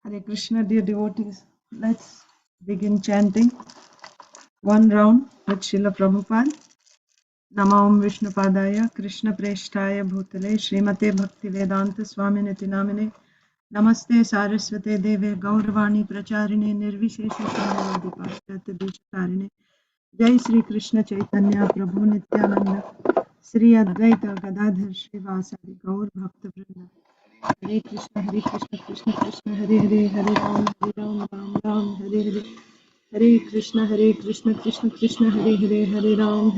Hare Krishna, dear devotees. Let's begin chanting one round with Srila Prabhupada. Namam Vishnu Padaya, Krishna Preshtaya Bhutale, Srimate Bhakti Vedanta Swaminiti Namine, Namaste Saraswate Deve, Gauravani Pracharine, Nirvishesha Sanyavadi Paschat Dishtarine, Jai Sri Krishna Chaitanya Prabhu Nityananda, Sri Advaita Gadadhar Srivasadi, Gaur Bhakta Vrinda. Hare Krishna, Krishna Krishna, Hare Hare, Hare Ram, Ram Ram, Hare Hare. Hare Krishna, Krishna Krishna, Hare Hare, Hare Ram,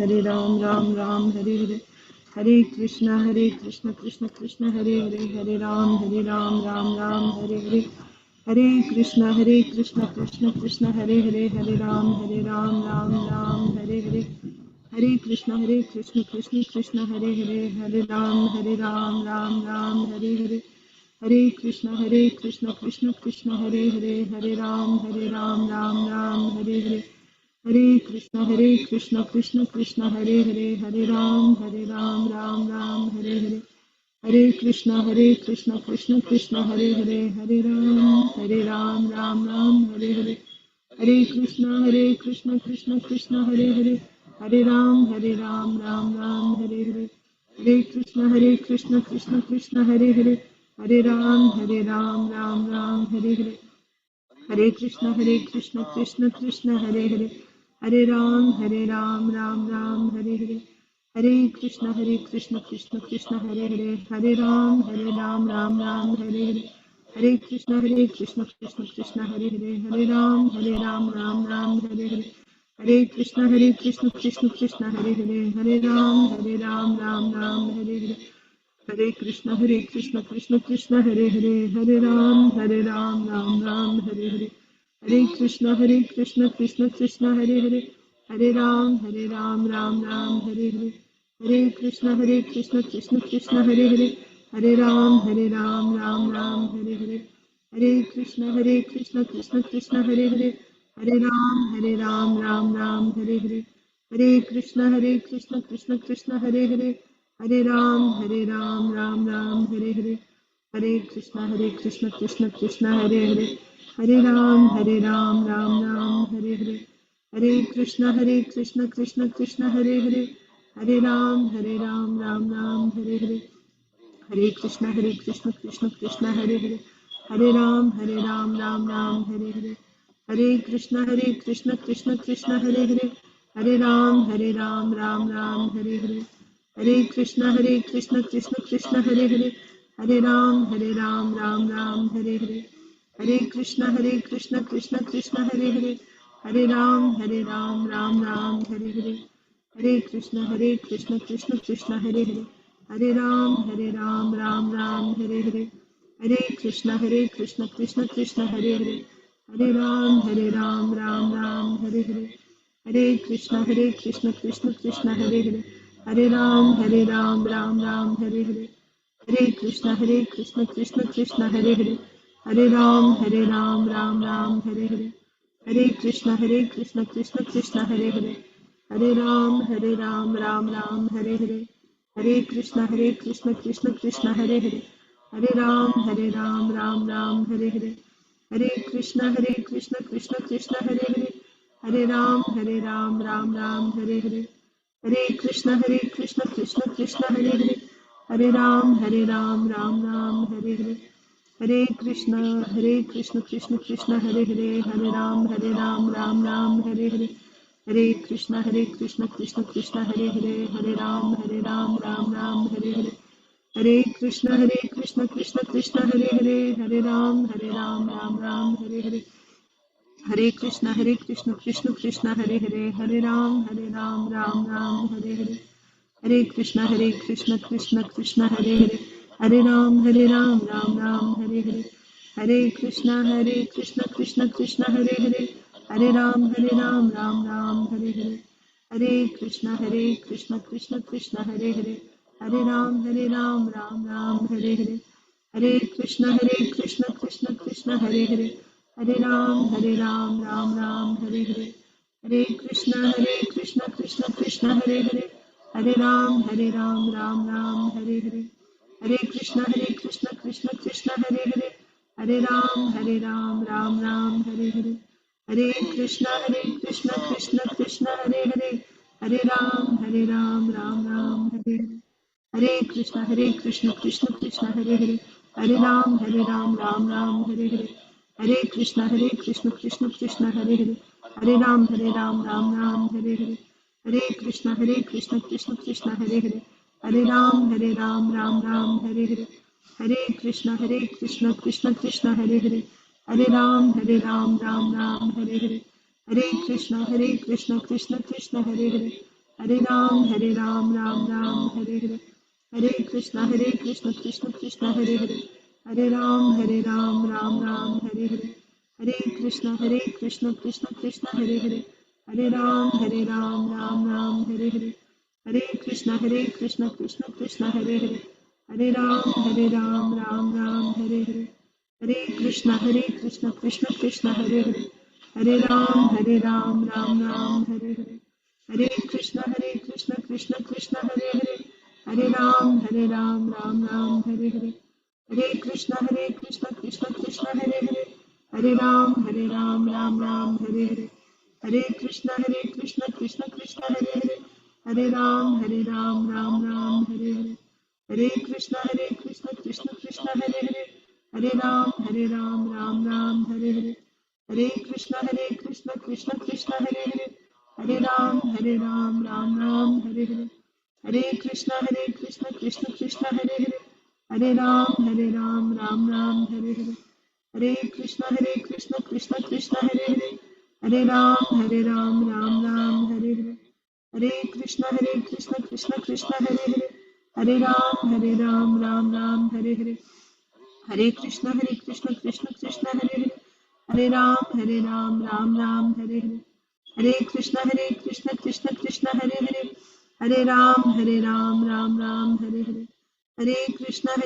Ram Ram, Hare Hare. Hare Krishna, Krishna Krishna, Hare Hare, Hare Ram, Ram Ram, Hare Hare. Hare Krishna, Krishna Krishna, Hare Hare, Hare Ram, Ram Ram, Hare Hare. Hare Krishna, Krishna Krishna, Hare Hare, Hare Ram, Ram Ram, Hare Hare. Hare Krishna, Krishna Krishna, Hare Hare, Hare Ram, Ram Ram, Hare Hare. Hare Krishna, Krishna Krishna, Hare Hare, Hare Ram, Ram Ram, Hare Hare. Hare Krishna, Krishna Krishna, Hare Hare, Hare Ram, Ram Hare Hare. Hare Krishna, Krishna Krishna, Hare Hare, Hare Ram, Ram Hare Hare. Hare Krishna, Krishna Krishna, Hare Hare, Hare Ram, Ram Hare Hare. Hare Krishna, Krishna Krishna, Hare Hare, Hare Ram, Ram Hare Hare. Hare Krishna, Krishna Krishna, Hare Hare, Hare Ram, Ram Hare Hare. Hare Krishna, Krishna Krishna, Hare Hare, Hare Ram, Ram Hare Hare. Hare Krishna, Krishna Krishna, Hare Hare, Hare Ram, Ram Hare Hare. Hare Krishna, Krishna Krishna, Hare Hare, Hare Ram, Ram Ram, Hare Hare. Hare Krishna, Krishna Krishna, Hare Hare, Hare Ram, Ram Ram, Hare Hare. Hare Krishna, Krishna Krishna, Hare Hare, Hare Ram, Ram Ram, Hare Hare. Hare Krishna, Krishna Krishna, Hare Hare, Hare Ram, Ram Hare Hare. Hare Krishna, Krishna Krishna, Hare Hare. Hare Ram, Ram Hare Hare. Hare Krishna, Krishna Krishna, Hare Hare. Hare Ram, Ram Hare Hare. Hare Krishna, Krishna Krishna, Hare Hare. Hare Ram, Ram Hare Hare. Hare Krishna, Krishna Krishna, Hare Hare. Hare Ram, Ram Hare Hare. Hare Krishna, Krishna Krishna, Hare Hare. Hare Ram, Ram Hare Hare. Hare Krishna, Krishna Krishna, Hare Hare. Hare Ram, Ram Hare Hare. Hare Krishna, Krishna Krishna, Hare Hare. Hare Ram, Ram Hare Hare. Hare Krishna, Krishna Krishna, Hare Hare. Hare Ram, Ram Hare Hare. Hare Krishna, Krishna Krishna, Hare Hare. Hare Ram, Ram Hare Hare. Hare Krishna, Krishna Krishna, Hare Hare. Hare Ram, Ram Hare Hare. Hare Krishna, Krishna Krishna, Hare Hare. Hare Ram, Ram Hare Hare. Hare Krishna, Krishna Krishna, Hare Hare. Hare Ram, Ram Hare Hare. Hare Krishna, Krishna Krishna, Hare Hare. Hare Ram, Ram Hare Hare. Hare Krishna, Krishna Krishna, Hare Hare. Hare Ram, Ram Hare Hare. Hare Krishna, Krishna Krishna, Hare Hare. Hare Ram, Ram Hare Hare. Hare Krishna, Krishna Krishna, Hare Hare. Hare Ram, Ram Hare Hare. Hare Krishna, Krishna Krishna, Hare Hare. Hare Ram, Ram Hare Hare. Hare Krishna, Krishna Krishna, Hare Hare. Hare Ram, Ram Hare Hare. Hare Krishna, Krishna Krishna, Hare Hare. Hare Ram, Ram Hare Hare. Hare Krishna, Krishna Krishna, Hare Hare. Hare Ram, Ram Hare Hare. Hare Krishna, Krishna Krishna, Hare Hare. Hare Ram, Ram Hare Hare. Hare Krishna, Krishna Krishna, Hare Hare. Hare Ram, Ram Hare Hare. Hare Krishna, Krishna Krishna, Hare Hare. Hare Ram, Ram Hare Hare. Hare Krishna, Krishna Krishna, Hare Hare. Hare Ram, Ram Hare Hare. Hare Krishna, Krishna Krishna, Hare Hare. Hare Ram, Ram Ram, Hare Hare. Hare Krishna, Krishna Krishna, Hare Hare. Hare Ram, Ram Ram, Hare Hare. Hare Krishna, Krishna Krishna, Hare Hare. Hare Ram, Ram Ram, Hare Hare. Hare Krishna, Krishna Krishna, Hare Hare. Hare Ram, Ram Ram, Hare Hare. Hare Krishna, Krishna Krishna, Hare Hare. Hare Ram, Ram Ram, Hare Hare. Hare Krishna, Krishna Krishna, Hare Hare. Hare Ram, Ram Ram, Hare Hare. Hare Krishna, Krishna Krishna, Hare Hare. Hare Ram, Ram Ram, Hare Hare. Hare Krishna, Krishna Krishna, Hare Hare. Hare Ram, Ram Ram, Hare Hare. Hare Krishna, Krishna Krishna, Hare Hare. Hare Ram, Ram Ram, Hare Hare. Hare Krishna, Krishna Krishna, Hare Hare. Hare Ram, Ram Ram, Hare Hare. Hare Krishna, Krishna Krishna, Hare Hare. Hare Ram, Ram Ram, Hare Hare. Hare Krishna, Krishna Krishna, Hare Hare. Hare Ram, Ram Ram, Hare Hare. Hare Krishna, Krishna Krishna, Hare Hare. Hare Ram, Ram Ram, Hare Hare. Hare Krishna, Krishna Krishna, Hare Hare. Hare Ram, Ram Ram, Hare Hare. Hare Krishna, Krishna Krishna, Hare Hare. Hare Ram, Ram Ram, Hare Hare. Hare Krishna, Krishna Krishna, Hare Hare. Hare Ram, Ram Ram, Hare Hare. Hare Krishna, Krishna Krishna, Hare Hare. Hare Ram, Ram Ram, Hare Hare. Hare Krishna, Krishna Krishna, Hare Hare. Hare Ram, Ram Ram, Hare Hare. Hare Krishna, Krishna Krishna, Hare Hare. Hare Ram, Ram Ram, Hare Hare. Hare Krishna, Krishna Krishna, Hare Hare. Hare Ram, Ram Ram, Hare Hare. Hare Krishna, Krishna Krishna, Hare Hare. Hare Ram, Ram Ram, Hare Hare. Hare Krishna, Krishna Krishna, Hare Hare. Hare Ram, Ram Ram, Hare Hare. Hare Krishna, Krishna Krishna, Hare Hare. Hare Ram, Ram Ram, Hare Hare. Hare Krishna,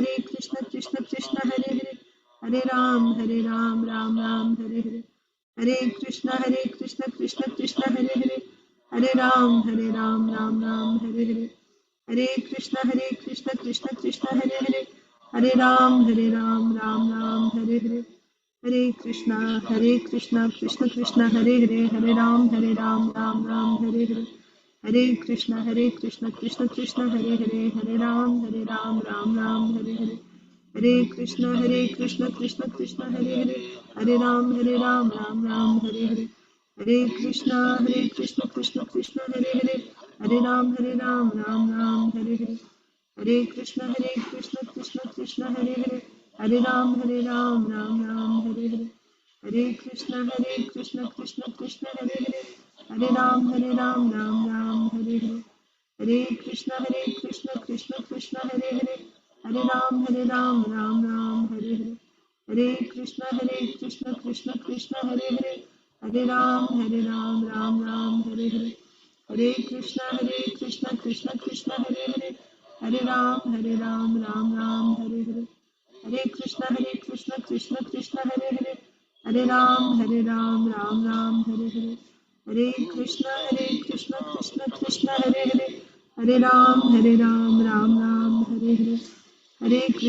Krishna Krishna, Hare Hare. Hare Ram, Ram Ram, Hare Hare. Hare Krishna, Krishna Krishna, Hare Hare. Hare Ram, Ram Ram, Hare Hare. Hare Krishna, Krishna Krishna, Hare Hare. Hare Ram, Ram Ram, Hare Hare. Hare Krishna, Krishna Krishna, Hare Hare. Hare Ram, Ram Ram, Hare Hare. Hare Krishna, Krishna Krishna, Hare Hare. Hare Ram, Ram Ram, Hare Hare. Hare Krishna, Krishna Krishna, Hare Hare. Hare Ram, Ram Ram, Hare Hare. Hare Krishna, Krishna Krishna, Hare Hare. Hare Ram, Ram Ram, Hare Hare. Hare Krishna, Krishna Krishna, Hare Hare. Hare Ram, Ram Ram, Hare Hare. Hare Krishna, Krishna Krishna, Hare Hare. Hare Ram, Ram Ram, Hare Hare. Hare Krishna, Krishna Krishna, Hare Hare. Hare Ram, Ram Ram, Hare Hare. Hare Krishna, Krishna Krishna, Hare Hare. Hare Ram, Ram Ram, Hare Hare. Hare Krishna, Krishna Krishna, Hare Hare. Hare Ram, Ram Ram, Hare Hare. Hare Krishna,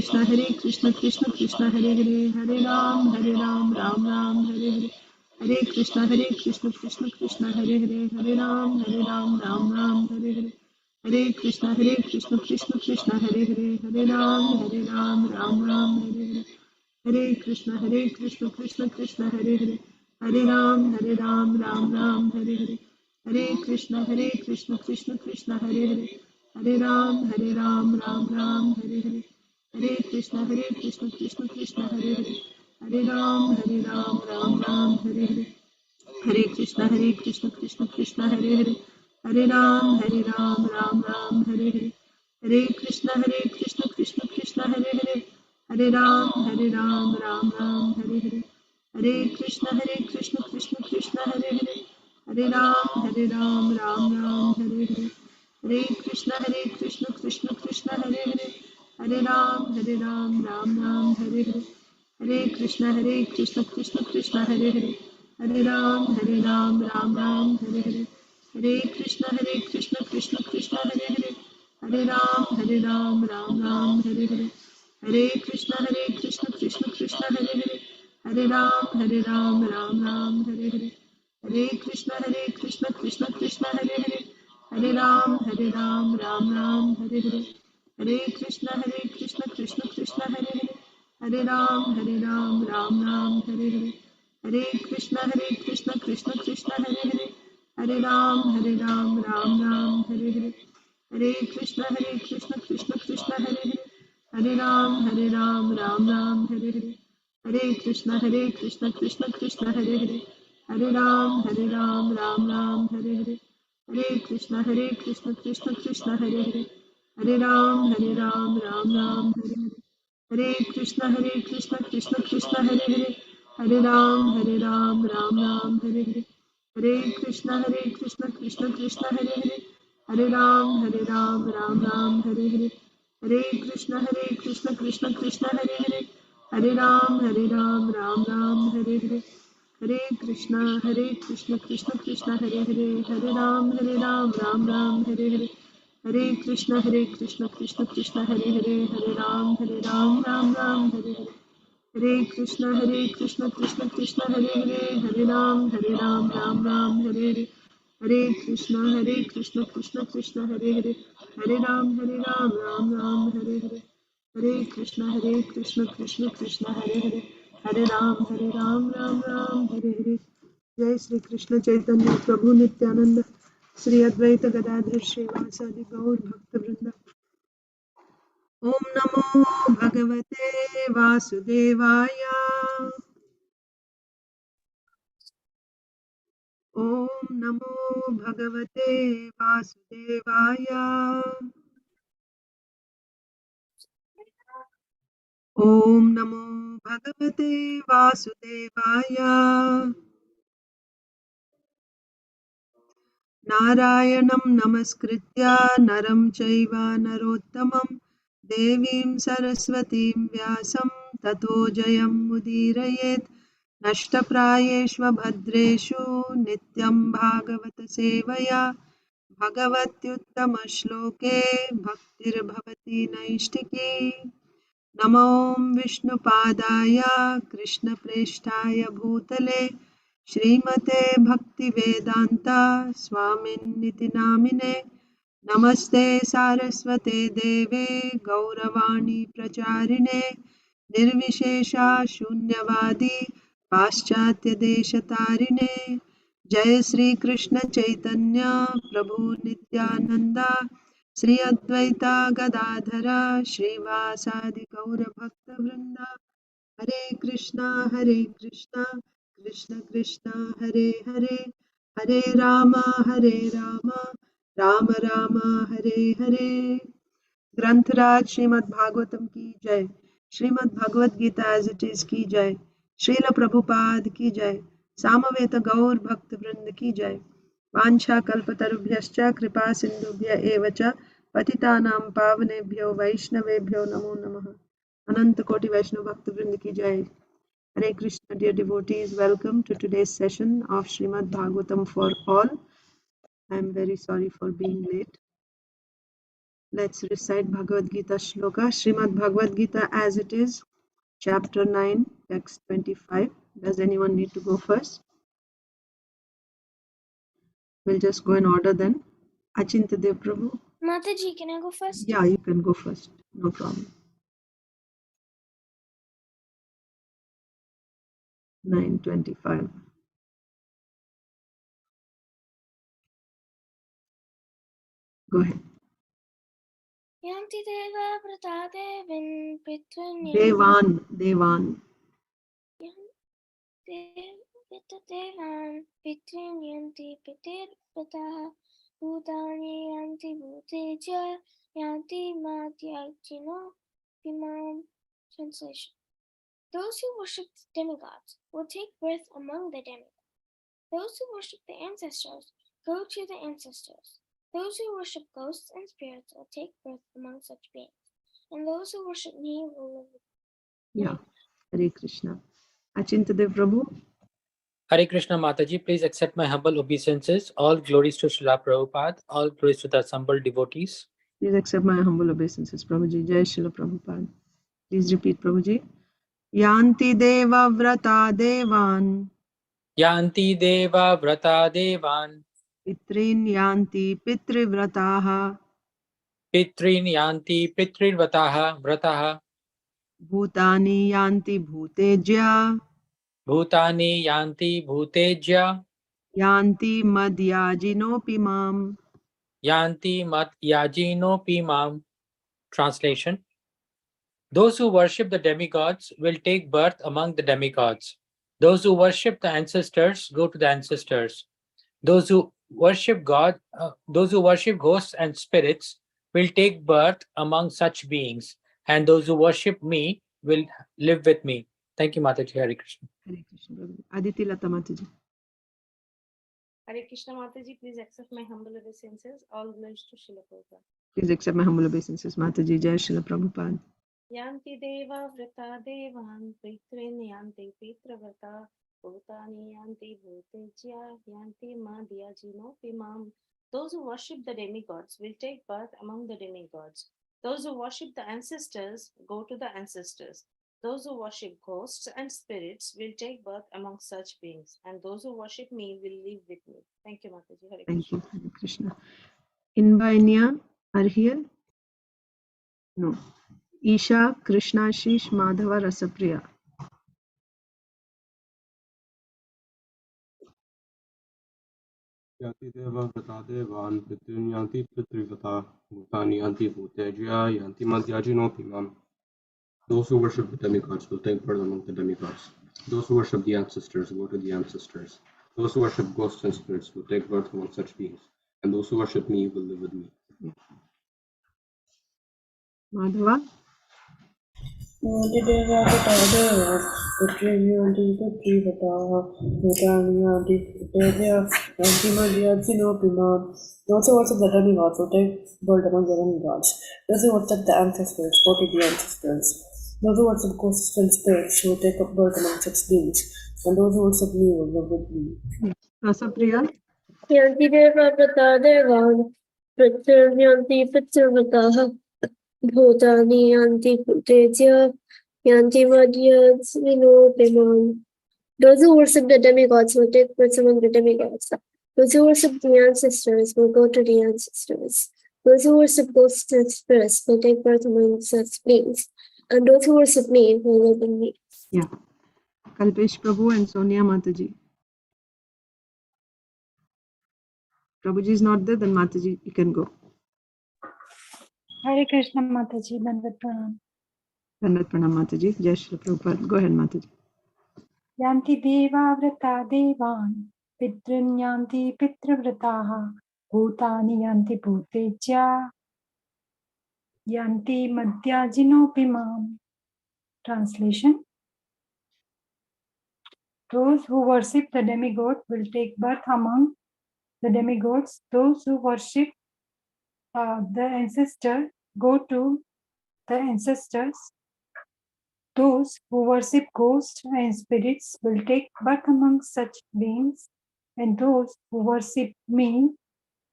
Krishna Krishna, Hare Hare. Hare Ram, Ram Ram, Hare Hare. Hare Krishna, Krishna Krishna, Hare Hare. Hare Ram, Ram Ram, Hare Hare. Hare Krishna, Krishna Krishna, Hare Hare. Hare Ram, Ram Ram, Hare Hare. Hare Krishna, Krishna Krishna, Hare Hare. Hare Ram, Ram Ram, Hare Hare. Hare Krishna, Krishna Krishna, Hare Hare. Hare Ram, Ram Ram, Hare Hare. Hare Krishna, Krishna Krishna, Hare Hare. Hare Ram, Ram Ram, Hare Hare. Hare Krishna, Krishna Krishna, Hare Hare. Hare Ram, Ram Ram, Hare Hare. Hare Krishna, Krishna Krishna, Hare Hare. Hare Ram, Ram Ram, Hare Hare. Hare Krishna, Krishna Krishna, Hare Hare. Hare Ram, Ram Ram, Hare Hare. Hare Krishna, Krishna Krishna, Hare Hare. Hare Ram, Ram Ram, Hare Hare. Hare Krishna, Krishna Krishna, Hare Hare. Hare Ram, Ram Ram, Hare Hare. Hare Krishna, Krishna Krishna, Hare Hare. Hare Ram, Ram Ram, Hare Hare. Hare Krishna, Krishna Krishna, Hare Hare. Hare Ram, Ram Ram, Hare Hare. Hare Krishna, Krishna Krishna, Hare Hare. Hare Ram, Ram Ram, Hare Hare. Hare Krishna, Krishna Krishna, Hare Hare. Hare Ram, Ram Ram, Hare Hare. Hare Krishna, Krishna Krishna, Hare Hare. Hare Ram, Ram Ram, Hare Hare. Hare Krishna, Krishna Krishna, Hare Hare. Hare Ram, Ram Ram, Hare Hare. Hare Krishna, Krishna Krishna, Hare Hare. Hare Ram, Ram Ram, Hare Hare. Hare Krishna, Krishna Krishna, Hare Hare. Hare Ram, Ram Ram, Hare Hare. Hare Krishna, Krishna Krishna, Hare Hare. Hare Ram, Ram Ram, Hare Hare. Hare Krishna, Krishna Krishna, Hare Hare. Hare Ram, Ram Ram, Hare Hare. Hare Krishna, Krishna Krishna, Hare Hare. Hare Ram, Ram Ram, Hare Hare. Hare Krishna, Krishna Krishna, Hare Hare. Hare Ram, Ram Ram, Hare Hare. Hare Krishna, Krishna Krishna, Hare Hare. Hare Ram, Ram Ram, Hare Hare. Hare Krishna, Krishna Krishna, Hare Hare. Hare Ram, Ram Ram, Hare Hare. Hare Krishna, Krishna Krishna, Hare Hare. Hare Ram, Ram Ram, Hare Hare. Hare Krishna, Krishna Krishna, Hare Hare. Hare Ram, Ram Ram, Hare Hare. Jai Sri Krishna Chaitanya Prabhu Nityananda Sri Advaita Gadadhar Srivasadi Gaur Bhakta Vrinda. Om Namo Bhagavate Vasudevaya. Om Namo Bhagavate Vasudevaya. Om Namo Bhagavate Vasudevaya. Narayanam Namaskritya Naram Chaiva Narottamam Devim Saraswatim Vyasam Tato Jayam Mudirayet Nashtaprayeshva Bhadreshu Nityam Bhagavata Sevaya Bhagavatyuttama Shloke Bhaktir Bhavati Naishtiki Namo Vishnupadaya Krishna Preshtaya Bhutale Srimate Bhaktivedanta Swaminiti Namine Namaste Saraswate Deve Gauravani Pracharine Nirvishesha Shunyavadi Paschatya Deshatarine Jai Sri Krishna Chaitanya Prabhu Nityananda Sri Advaita Gadadhara Srivasadi Gaura Bhakta Vrinda Hare Krishna, Krishna Krishna, Hare Hare, Hare Rama, Rama Rama, Hare Hare. ग्रंथराज Shrimad Bhagavatam की जय, Shrimad Bhagavad Gita as it is की जय, श्रील प्रभुपाद की जय, सामवेद गौर भक्त वृंद की जय। वांछा कल्पतरुभ्यश्च कृपा सिंधुभ्य एव च पतितानां पावनेभ्यो वैष्णवेभ्यो नमो नमः। अनंत कोटि वैष्णव भक्त वृंद की जय। Hare Krishna, dear devotees, welcome to today's session of Srimad Bhagavatam for all. I am very sorry for being late. Let's recite Bhagavad Gita Sloka, Srimad Bhagavad Gita as it is, chapter 9, text 25. Does anyone need to go first? We'll just go in order then. Achinta Dev Prabhu. Mataji, can I go first? Yeah, you can go first. No problem. 9:25. Go ahead. Yanti deva vrata devin pitrin Devan. Devan pitrin yanti pitir vrata bhutani yanti bhuteja yanti madhyachino imam. Translation. Those who worship demigods will take birth among the demigods. Those who worship the ancestors go to the ancestors. Those who worship ghosts and spirits will take birth among such beings. And those who worship me will live with me. Yeah. Hare Krishna. Achinta Dev Prabhu. Hare Krishna Mataji, please accept my humble obeisances. All glories to Srila Prabhupada, all glories to the assembled devotees. Please accept my humble obeisances, Prabhuji. Jai Srila Prabhupada. Please repeat, Prabhuji. Yanti deva vrata devan. Yanti deva vrata devan. Pitrin yanti pitrivrataha. Pitrin yanti pitrirvataha vrataha. Bhutani yanti bhutejya. Bhutani yanti bhutejya. Yanti madhyajinopi mam. Yanti mat yajino pimam. Translation: those who worship the demigods will take birth among the demigods. Those who worship the ancestors go to the ancestors. Those who worship those who worship ghosts and spirits will take birth among such beings, and those who worship me will live with me. Thank you, Mataji. Hare Krishna. Hare Krishna, Prabhuji. Aditi Lata Mataji. Hare Krishna Mataji, please accept my humble obeisances. All glories to Srila Prabhupada. Please accept my humble obeisances. Mataji, Jai Srila Prabhupada. Yanti deva vrata devan pitrin yanti pitravrata bhutani yanti bhutejya yanti madhyajino pimam. Those who worship the demigods will take birth among the demigods. Those who worship the ancestors go to the ancestors. Those who worship ghosts and spirits will take birth among such beings, and those who worship me will live with me. Thank you, Mataji. Hare Thank Krishna. you, Hare Krishna. Inba and Nya are here? No. Isha, Krishna, Shish, Madhava, Rasapriya. Yanti deva vrata devan pitrin yanti pitrivrata bhutani yanti bhutejya yanti madhyajino pimam. Those who worship the demigods will take birth among the demigods. Those who worship the ancestors go to the ancestors. Those who worship ghosts and spirits will take birth among such beings. And those who worship me will live with me. Madhava? Yanti deva vrata deva pitrin yanti pitrivrata bhutani yanti bhutejya yanti madhyajino pimam. Those who worship the demigods will take birth among the demigods. Those who worship the ancestors go to the ancestors. Those who worship ghosts and spirits will take up birth among such beings, and those who worship me will live with me. Rasapriya? Yanti deva vrata devan pitrin yanti pitrivrataha bhutani yanti bhutejya yanti madhyajino pimam. Those who worship the demigods will take birth among the demigods. Those who worship the ancestors will go to the ancestors. Those who worship ghosts and spirits will take birth among such beings. And those who worship me will live in me. Yeah. Kalpesh Prabhu and Sonia Mataji. Prabhuji is not there, then Mataji, you can go. Hare Krishna Mataji, Dandavat Pranam. Dandavat Pranam Mataji. Jai Srila Prabhupada. Go ahead, Mataji. Yanti deva vrata devan, pitrin yanti pitravrataha, bhutani yanti bhutejya, yanti madhyajino pimam. Translation: those who worship the demigod will take birth among the demigods. Those who worship the ancestor go to the ancestors. Those who worship ghosts and spirits will take birth among such beings, and those who worship me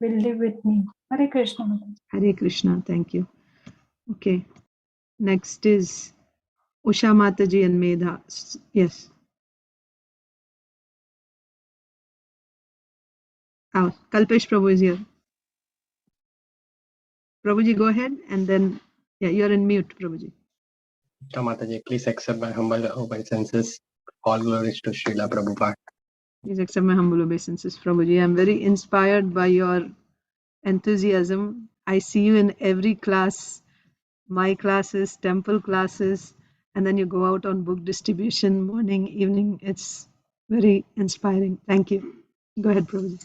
will live with me. Hare Krishna. Mataji. Hare Krishna. Thank you. Okay. Next is Usha Mataji and Medha. Yes. Oh, Kalpesh Prabhu is here. Prabhuji, go ahead, and then, yeah, you're in mute, Prabhuji. Mataji, please accept my humble obeisances. All glories to Srila Prabhupada. Please accept my humble obeisances, Prabhuji. I'm very inspired by your enthusiasm. I see you in every class, my classes, temple classes, and then you go out on book distribution, morning, evening. It's very inspiring. Thank you. Go ahead, Prabhuji.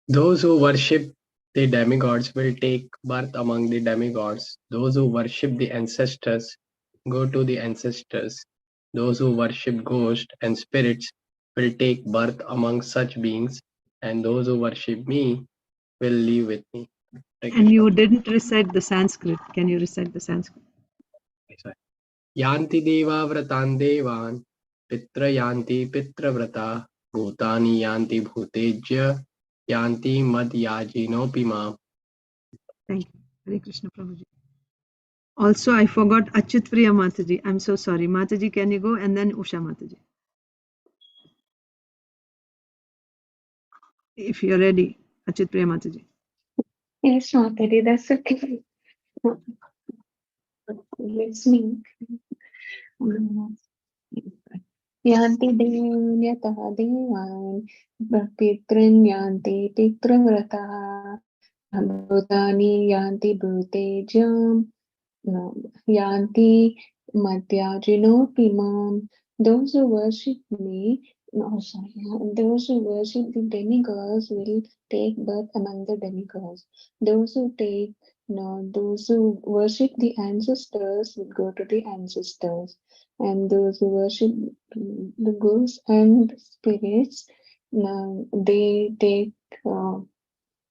Those who worship the demigods will take birth among the demigods. Those who worship the ancestors go to the ancestors. Those who worship ghosts and spirits will take birth among such beings, and those who worship me will live with me. And you didn't recite the Sanskrit. Can you recite the Sanskrit? Yanti deva vratan devan, pitra yanti pitravrata, bhutani yanti bhutejya, yanti madhyajino pima. Thank you. Hare Krishna, Prabhuji. Also, I forgot Achyut Priya Mataji. I'm so sorry. Mataji, can you go? And then Usha Mataji. If you're ready, Achyut Priya Mataji. Yes, Mataji, that's okay. Listening. Yanti devyatah devan pitrin yanti pitravrataha bhutani yanti bhutejam yanti madhyajino pimam. Those who worship me, those who worship the demigods will take birth among the demigods. Those who worship the ancestors will go to the ancestors, and those who worship the ghosts and spirits, they take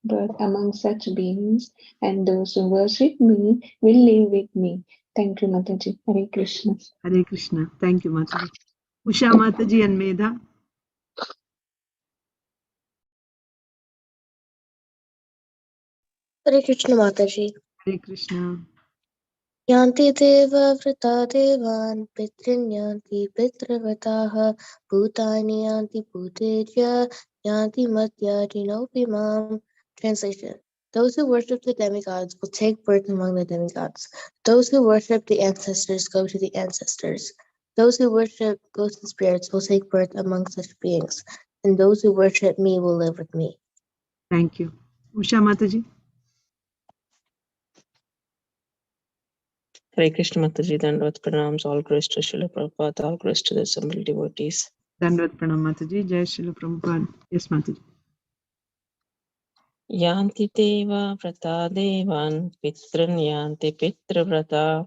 birth among such beings, and those who worship me will live with me. Thank you, Mataji. Hare Krishna. Hare Krishna. Thank you, Mataji. Usha Mataji and Medha. Hare Krishna Mataji. Hare Krishna. Yanti deva vrita devan pitrin yanti pitravataha bhutani yanti bhuteja yanti madhyajinopimam. Translation. Those who worship the demigods will take birth among the demigods. Those who worship the ancestors go to the ancestors. Those who worship ghosts and spirits will take birth among such beings. And those who worship me will live with me. Thank you. Usha Mataji. Hare Krishna Mataji, Dandvat Pranams, all grace to Srila Prabhupada, all grace to the assembled devotees. Dandvat Pranam Mataji. Jai Srila Prabhupada. Yes, Mataji. Yanti deva vrata devan pitran yanti pitravrata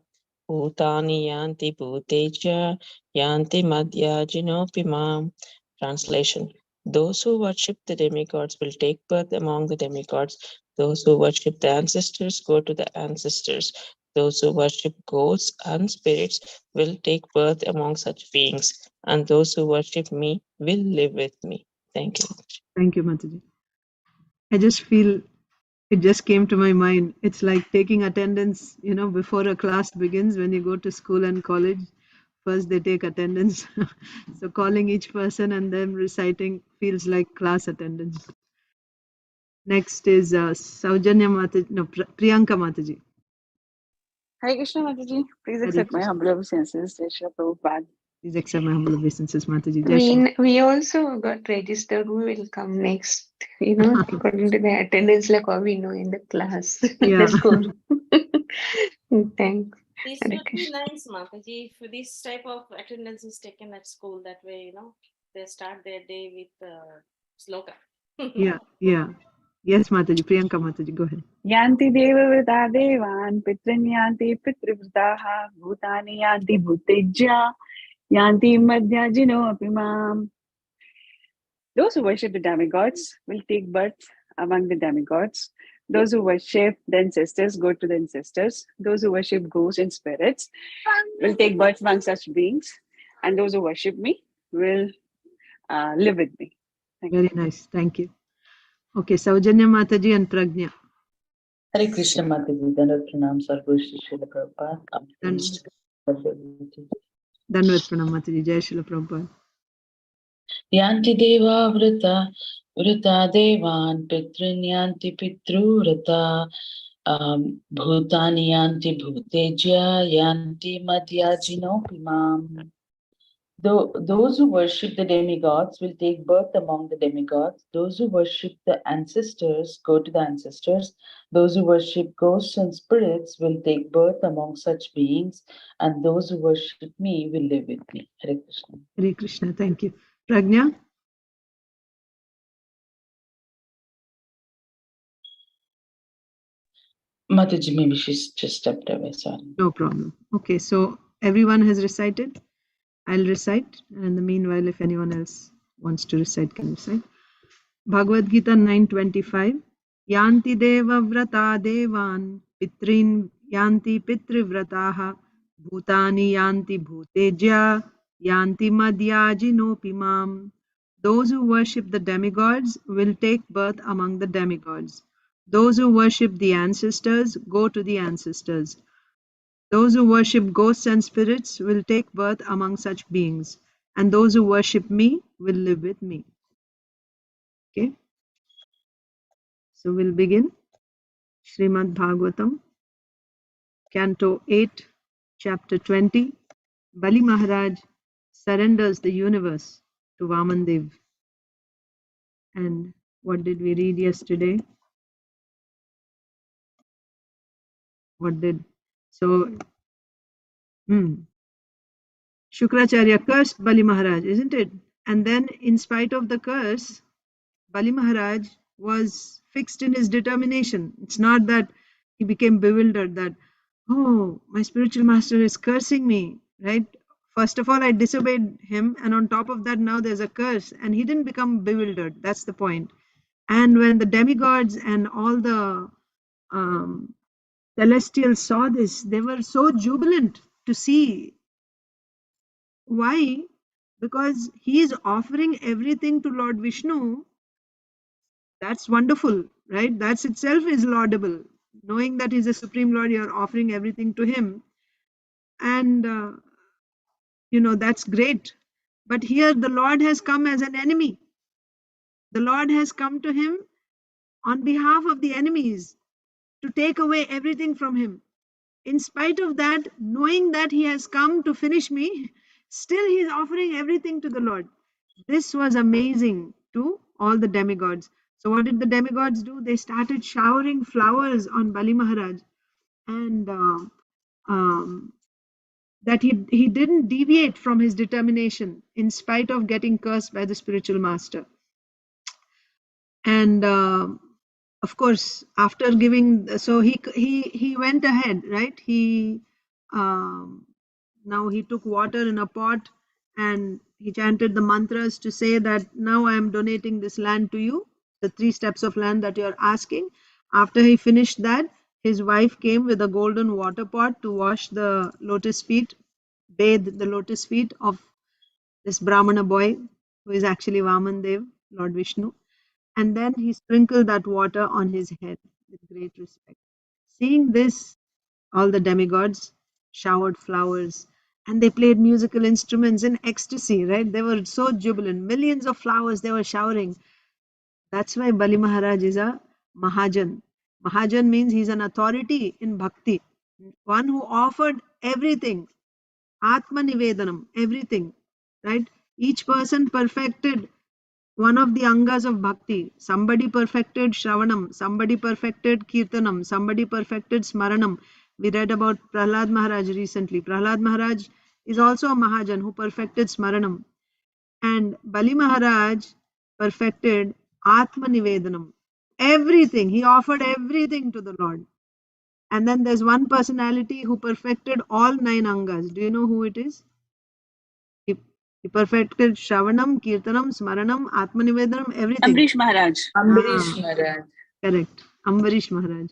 bhutani yanti bhuteja yanti madhyajinopimam. Translation. Those who worship the demigods will take birth among the demigods. Those who worship the ancestors go to the ancestors. Those who worship ghosts and spirits will take birth among such beings. And those who worship me will live with me. Thank you. Thank you, Mataji. I just feel it just came to my mind. It's like taking attendance, before a class begins when you go to school and college. First, they take attendance. So calling each person and then reciting feels like class attendance. Next is Saujanya Mataji, no, Priyanka Mataji. Hare Krishna Mataji, please Hare accept my Krishna. humble obeisances. Jai Srila Prabhupada. Please accept my humble obeisances, Mataji. Jai Shri. We also got registered who will come next, according to the attendance, like what we know in the class, Yeah. the school. Thanks. This Hare would be Krishna. nice, Mataji, if this type of attendance is taken at school. That way, they start their day with sloka. Yeah. Yes, Mataji. Priyanka Mataji, go ahead. Yanti deva vrita devan pitrin yanti pitrivrtaha bhutani yanti bhutejya yanti madhyajino apimam. Those who worship the demigods will take birth among the demigods. Those who worship the ancestors go to the ancestors. Those who worship ghosts and spirits will take birth among such beings. And those who worship me will live with me. Thank Very nice. Thank you. Okay, Saujanya Mataji and Pragnya. Hare Krishna Mataji, Dandvat Pranams, all grace to Srila Prabhupada. I'm pleased. Dandvat Pranam Mataji. Jai Srila Prabhupada. Yanti deva vrita devan pitrin yanti pitruvrata bhutani yanti bhuteja yanti madhyajino pimam. Those who worship the demigods will take birth among the demigods. Those who worship the ancestors go to the ancestors. Those who worship ghosts and spirits will take birth among such beings. And those who worship me will live with me. Hare Krishna. Hare Krishna. Thank you. Pragnya. Mataji, maybe she's just stepped away, sorry. No problem. Okay, so everyone has recited. I'll recite. And in the meanwhile, if anyone else wants to recite, can recite. Bhagavad Gita 9:25. Yanti deva vrata devan pitrin yanti pitrivrataha bhutani yanti bhuteja yanti madhyajinopimam. Those who worship the demigods will take birth among the demigods. Those who worship the ancestors go to the ancestors. Those who worship ghosts and spirits will take birth among such beings, and those who worship me will live with me. Okay, so we'll begin. Srimad Bhagavatam, Canto 8, Chapter 20. Bali Maharaj surrenders the universe to Vamandev. And what did we read yesterday? Shukracharya cursed Bali Maharaj, isn't it? And then, in spite of the curse, Bali Maharaj was fixed in his determination. It's not that he became bewildered that, oh, my spiritual master is cursing me, right? First of all, I disobeyed him, and on top of that, now there's a curse, and he didn't become bewildered. That's the point. And when the demigods and all the celestials saw this, they were so jubilant to see. Why? Because he is offering everything to Lord Vishnu. That's wonderful, right? That's itself is laudable. Knowing that he's a supreme Lord, you're offering everything to him. And, that's great. But here the Lord has come as an enemy. The Lord has come to him on behalf of the enemies to take away everything from him. In spite of that, knowing that he has come to finish me, still he is offering everything to the Lord. This was amazing to all the demigods. So what did the demigods do? They started showering flowers on Bali Maharaj, and that he didn't deviate from his determination in spite of getting cursed by the spiritual master. And of course, after giving, so he went ahead, right? Now he took water in a pot and he chanted the mantras to say that now I am donating this land to you, the 3 steps of land that you are asking. After he finished that, his wife came with a golden water pot to wash the lotus feet, bathe the lotus feet of this Brahmana boy, who is actually Vamandev, Lord Vishnu. And then he sprinkled that water on his head with great respect. Seeing this, all the demigods showered flowers and they played musical instruments in ecstasy, right? They were so jubilant. Millions of flowers they were showering. That's why Bali Maharaj is a Mahajan. Mahajan means he's an authority in bhakti. One who offered everything. Atma Nivedanam, everything. Right? Each person perfected one of the angas of bhakti. Somebody perfected Shravanam, somebody perfected Kirtanam, somebody perfected Smaranam. We read about Prahlad Maharaj recently. Prahlad Maharaj is also a Mahajan who perfected Smaranam. And Bali Maharaj perfected Atma Nivedanam. Everything. He offered everything to the Lord. And then there's one personality who perfected all 9 angas. Do you know who it is? He perfected Shravanam, Kirtanam, Smaranam, Atmanivedanam, everything. Amrish Maharaj. Ambarish Maharaj. Correct. Ambarish Maharaj.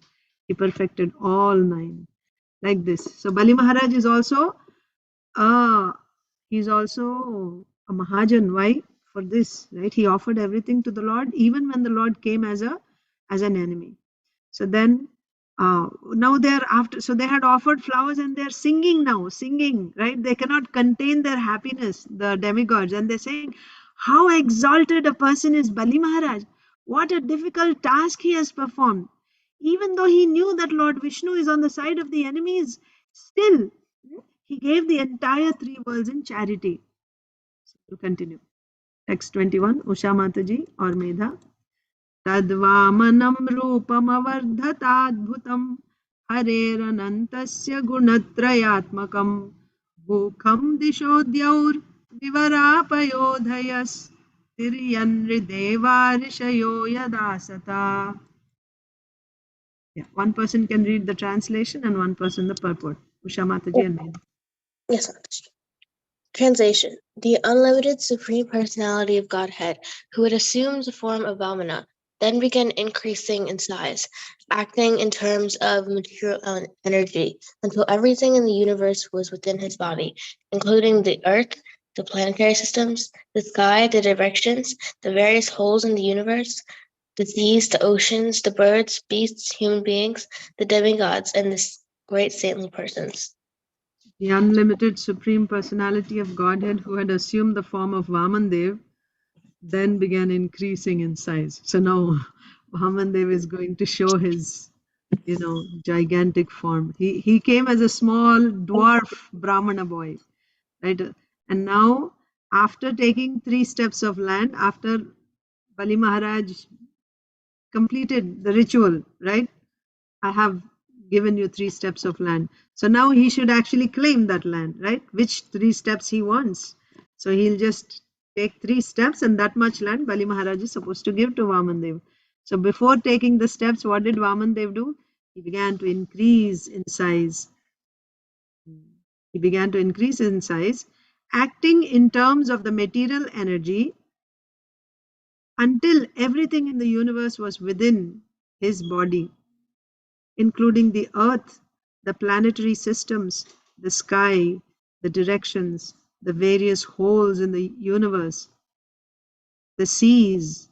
He perfected all 9. Like this. So Bali Maharaj is also he's also a Mahajan. Why? For this, right? He offered everything to the Lord, even when the Lord came as an enemy. So then now they're after, so they had offered flowers and they're singing now, right? They cannot contain their happiness, the demigods, and they're saying, how exalted a person is Bali Maharaj. What a difficult task he has performed. Even though he knew that Lord Vishnu is on the side of the enemies, still he gave the entire 3 worlds in charity. So to continue. Text 21, Usha Mataji or Medha. तद्वामनं रूपमवर्धताद्भुतं हरेरनन्तस्य गुणत्रयात्मकं भूखं दिशो द्यौर्विवरापयोधयस्तिर्यन्नृदेवा ऋषयो यदासता. One person can read the translation and one person the purport. Usha Mataji and Medha. Yes, Mataji. Translation. The unlimited Supreme Personality of Godhead, who had assumed the form of Vamana, then began increasing in size, acting in terms of material energy, until everything in the universe was within his body, including the earth, the planetary systems, the sky, the directions, the various holes in the universe, the seas, the oceans, the birds, beasts, human beings, the demigods, and the great saintly persons. The unlimited Supreme Personality of Godhead, who had assumed the form of Vamandev, then began increasing in size. So now Vamandev is going to show his, gigantic form. He came as a small dwarf Brahmana boy, right? And now, after taking 3 steps of land, after Bali Maharaj completed the ritual, right? I have given you 3 steps of land. So now he should actually claim that land, right? Which 3 steps he wants. So he'll just take 3 steps, and that much land Bali Maharaj is supposed to give to Vamandev. So before taking the steps, what did Vamandev do? He began to increase in size. He began to increase in size, acting in terms of the material energy until everything in the universe was within his body, including the earth, the planetary systems, the sky, the directions, the various holes in the universe, the seas.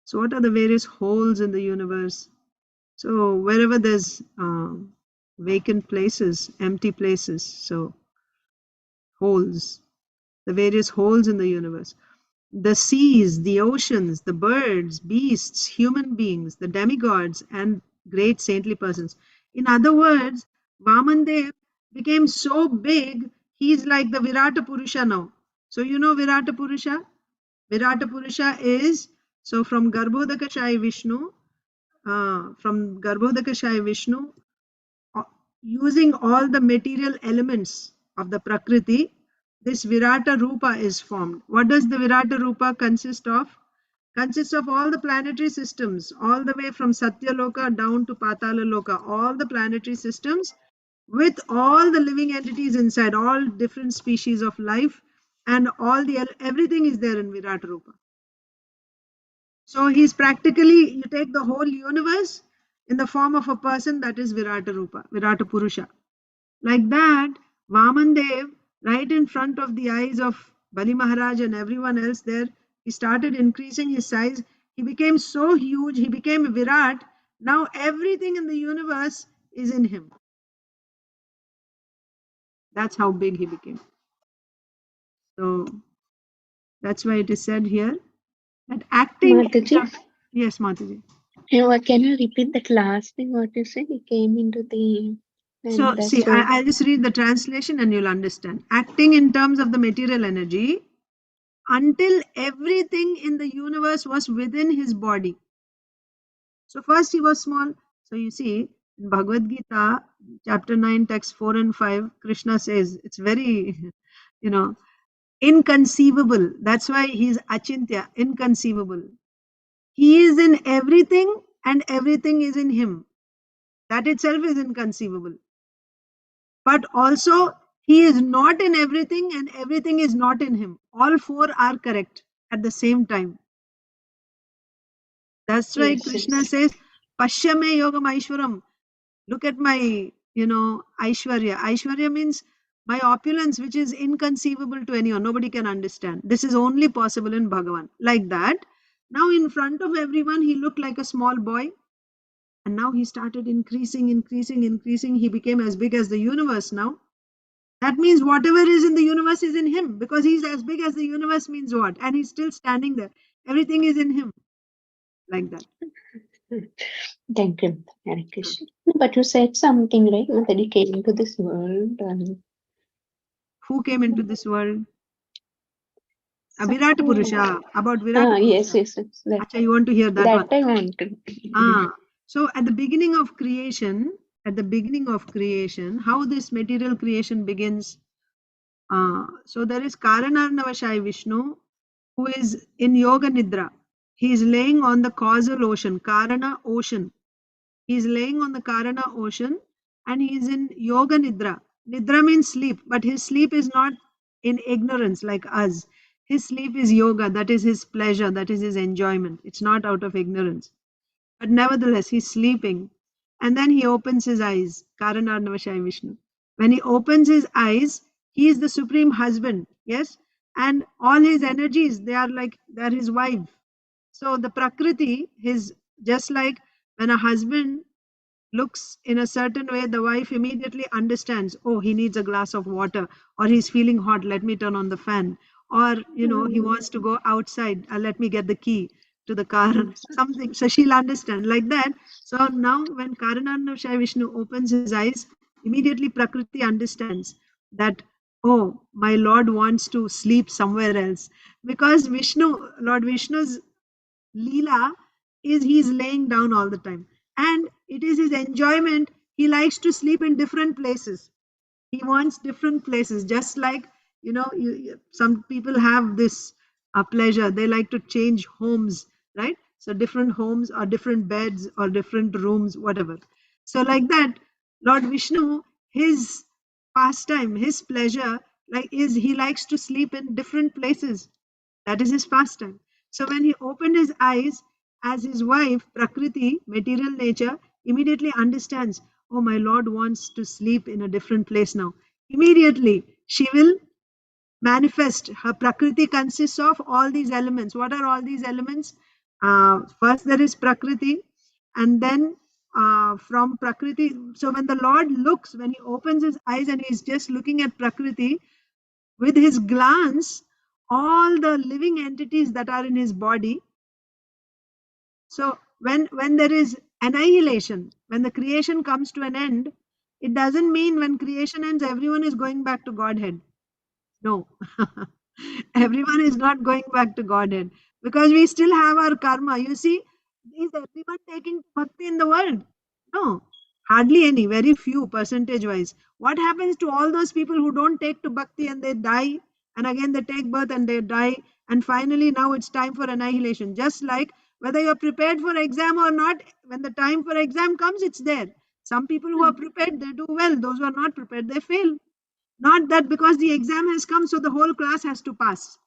So, what are the various holes in the universe? So, wherever there's vacant places, empty places, so holes, the various holes in the universe. The seas, the oceans, the birds, beasts, human beings, the demigods, and great saintly persons. In other words, Vamandev became so big, he's like the Virata Purusha now. So, you know Virata Purusha? Virata Purusha is, so from Garbhodakashai Vishnu, using all the material elements of the Prakriti, this Virata Rupa is formed. What does the Virata Rupa consist of? Consists of all the planetary systems, all the way from Satyaloka down to Patala Loka, all the planetary systems with all the living entities inside, all different species of life, and all the everything is there in Virata Rupa. So he's practically, you take the whole universe in the form of a person, that is Virata Rupa, Virata Purusha. Like that, Vamandev, right in front of the eyes of Bali Maharaj and everyone else there, he started increasing his size. He became so huge, he became Virat. Now everything in the universe is in him. That's how big he became. So that's why it is said here that acting. Mataji? Yes, Mataji. Can you repeat that last thing what you said? He came into the... So see, I'll just read the translation and you'll understand. Acting in terms of the material energy until everything in the universe was within his body. So first he was small. So you see, in Bhagavad Gita, chapter 9, text 4 and 5, Krishna says, it's very, inconceivable. That's why he's Achintya, inconceivable. He is in everything and everything is in him. That itself is inconceivable. But also, he is not in everything and everything is not in him. All 4 are correct at the same time. That's why Krishna says, Pashyame Yogam Aishwaram. Look at my, Aishwarya. Aishwarya means my opulence, which is inconceivable to anyone. Nobody can understand. This is only possible in Bhagavan. Like that. Now, in front of everyone, he looked like a small boy. And now he started increasing. He became as big as the universe now. That means whatever is in the universe is in him, because he's as big as the universe means what? And he's still standing there. Everything is in him. Like that. Thank you, Hare Krishna. But you said something, right? That he came into this world. Who came into this world? Virata Purusha. About Virata Purusha. Yes. Acha, you want to hear that one? That I want to. So at the beginning of creation, how this material creation begins? So there is Karanarnavashai Vishnu, who is in Yoga Nidra. He is laying on the causal ocean, Karana ocean. He is laying on the Karana ocean and he is in Yoga Nidra. Nidra means sleep, but his sleep is not in ignorance like us. His sleep is yoga, that is his pleasure, that is his enjoyment. It's not out of ignorance. But nevertheless, he's sleeping. And then he opens his eyes, Karanarnavashai Vishnu. When he opens his eyes, he is the supreme husband, yes? And all his energies, they're his wife. So the Prakriti is just like when a husband looks in a certain way, the wife immediately understands, oh, he needs a glass of water, or he's feeling hot, let me turn on the fan, or he wants to go outside, let me get the key to the car, something. So she'll understand like that. So now when Karanarnavashaya Vishnu opens his eyes, immediately Prakriti understands that, oh, my Lord wants to sleep somewhere else, because Lord Vishnu's Leela is he's laying down all the time, and it is his enjoyment. He likes to sleep in different places. He wants different places, just like some people have this pleasure. They like to change homes, right? So different homes or different beds or different rooms, whatever. So like that, Lord Vishnu, his pastime, his pleasure, is he likes to sleep in different places. That is his pastime. So when he opened his eyes, as his wife, Prakriti, material nature, immediately understands, oh, my Lord wants to sleep in a different place now. Immediately, she will manifest. Her Prakriti consists of all these elements. What are all these elements? First, there is Prakriti, and then from Prakriti. So when the Lord looks, when he opens his eyes and he's just looking at Prakriti, with his glance, all the living entities that are in his body. So when there is annihilation, when the creation comes to an end, it doesn't mean when creation ends, everyone is going back to Godhead. No, everyone is not going back to Godhead, because we still have our karma. You see, is everyone taking bhakti in the world? No, hardly any, very few percentage wise. What happens to all those people who don't take to bhakti and they die, and again they take birth and they die, and finally now it's time for annihilation? Just like whether you're prepared for exam or not, when the time for exam comes, it's there. Some people who are prepared, they do well. Those who are not prepared, they fail. Not that because the exam has come, so the whole class has to pass.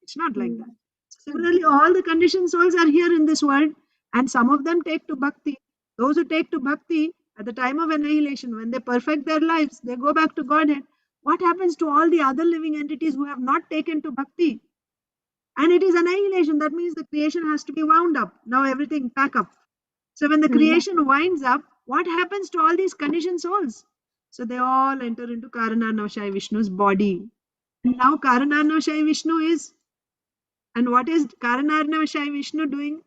It's not like that. Similarly, all the conditioned souls are here in this world, and some of them take to bhakti. Those who take to bhakti at the time of annihilation, when they perfect their lives, they go back to Godhead. What happens to all the other living entities who have not taken to bhakti? And it is annihilation. That means the creation has to be wound up. Now everything pack up. So when the creation winds up, what happens to all these conditioned souls? So they all enter into Karanarnavashaya Vishnu's body. And now Karanarnavashaya Vishnu is, and what is Karanarnavashaya Vishnu doing?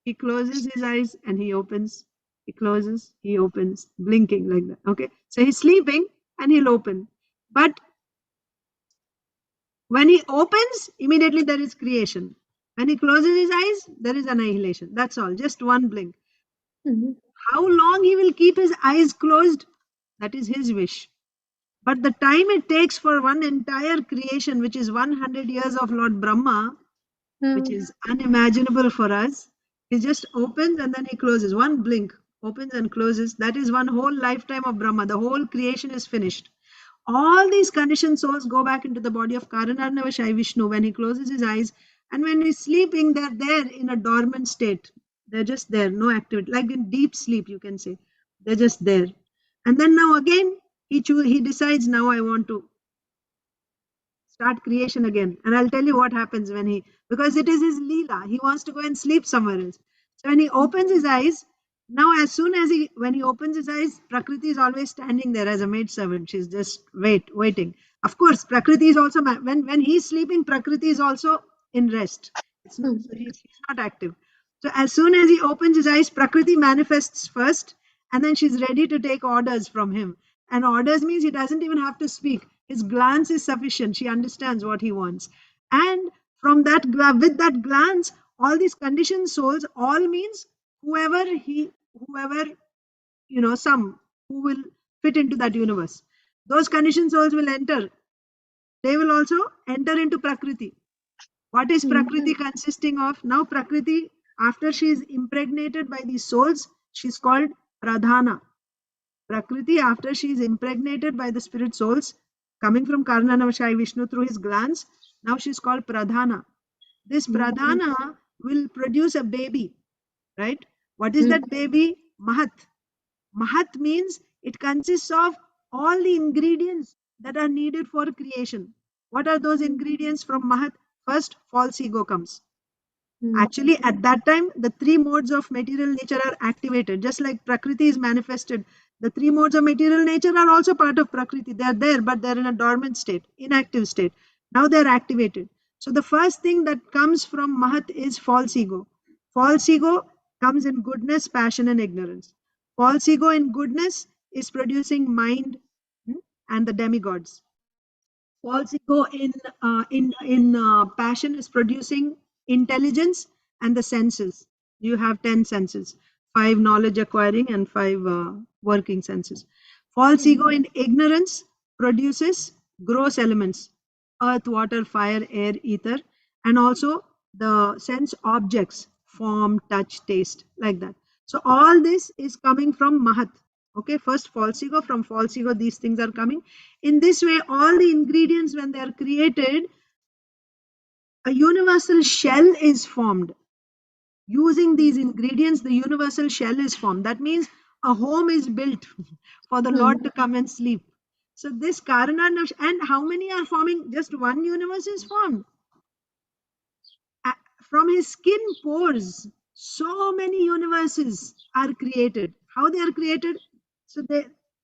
He closes his eyes and he opens. He closes, he opens, blinking like that. Okay. So he's sleeping and he'll open. But when he opens, immediately there is creation. When he closes his eyes, there is annihilation. That's all. Just one blink. How long he will keep his eyes closed, that is his wish. But the time it takes for one entire creation, which is 100 years of Lord Brahma, which is unimaginable for us, he just opens and then he closes. One blink, opens and closes. That is one whole lifetime of Brahma. The whole creation is finished. All these conditioned souls go back into the body of Karanarnavashaya Vishnu when he closes his eyes. And when he's sleeping, they're there in a dormant state. They're just there, no activity. Like in deep sleep, you can say. They're just there. And then now again, he decides, now I want to start creation again. And I'll tell you what happens when because it is his Leela. He wants to go and sleep somewhere else. So when he opens his eyes, now as soon as when he opens his eyes, Prakriti is always standing there as a maid servant. She's just waiting. Of course, Prakriti is also, when he's sleeping, Prakriti is also in rest. It's not, so he's not active. So as soon as he opens his eyes, Prakriti manifests first, and then she's ready to take orders from him. And orders means he doesn't even have to speak. His glance is sufficient. She understands what he wants. And from that, with that glance, all these conditioned souls, all means whoever, some who will fit into that universe. Those conditioned souls will enter. They will also enter into Prakriti. What is Prakriti consisting of? Now Prakriti, after she is impregnated by these souls, she's called Pradhana. Prakriti, after she is impregnated by the spirit souls coming from Karanarnavashaya Vishnu through his glance, now she's called Pradhana. This Pradhana will produce a baby, right? What is that baby? Mahat. Mahat means it consists of all the ingredients that are needed for creation. What are those ingredients from Mahat? First, false ego comes. Actually, at that time, the three modes of material nature are activated. Just like Prakriti is manifested, the three modes of material nature are also part of Prakriti. They are there, but they're in a dormant state, inactive state. Now they're activated. So the first thing that comes from Mahat is false ego. False ego comes in goodness, passion, and ignorance. False ego in goodness is producing mind, and the demigods. False ego in passion is producing intelligence and the senses. You have 10 senses, 5 knowledge acquiring and 5 working senses. False ego in ignorance produces gross elements: earth, water, fire, air, ether, and also the sense objects: form, touch, taste, like that. So all this is coming from Mahat. Okay, first false ego, from false ego these things are coming. In this way, all the ingredients, when they are created, a universal shell is formed. Using these ingredients, the universal shell is formed. That means a home is built for the Lord to come and sleep. So this Karana, and how many are forming? Just one universe is formed. From his skin pores, so many universes are created. How they are created? So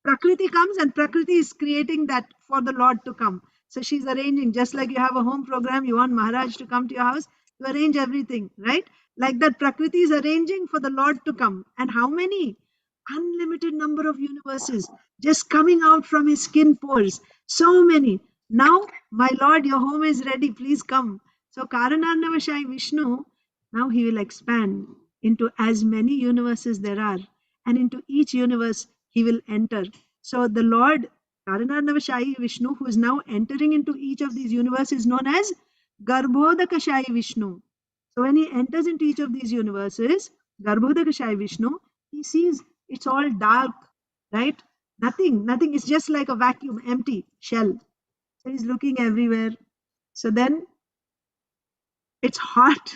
Prakriti comes, and Prakriti is creating that for the Lord to come. So she's arranging, just like you have a home program, you want Maharaj to come to your house, you arrange everything, right? Like that, Prakriti is arranging for the Lord to come. And how many? Unlimited number of universes just coming out from his skin pores. So many. Now, my Lord, your home is ready. Please come. So Karanarnavashai Vishnu, now he will expand into as many universes there are, and into each universe he will enter. So the Lord Karanarnavashai Vishnu, who is now entering into each of these universes, is known as Garbhodakashai Vishnu. So when he enters into each of these universes, Garbhodakashai Vishnu, he sees it's all dark, right? Nothing. It's just like a vacuum, empty shell. So he's looking everywhere. So then it's hot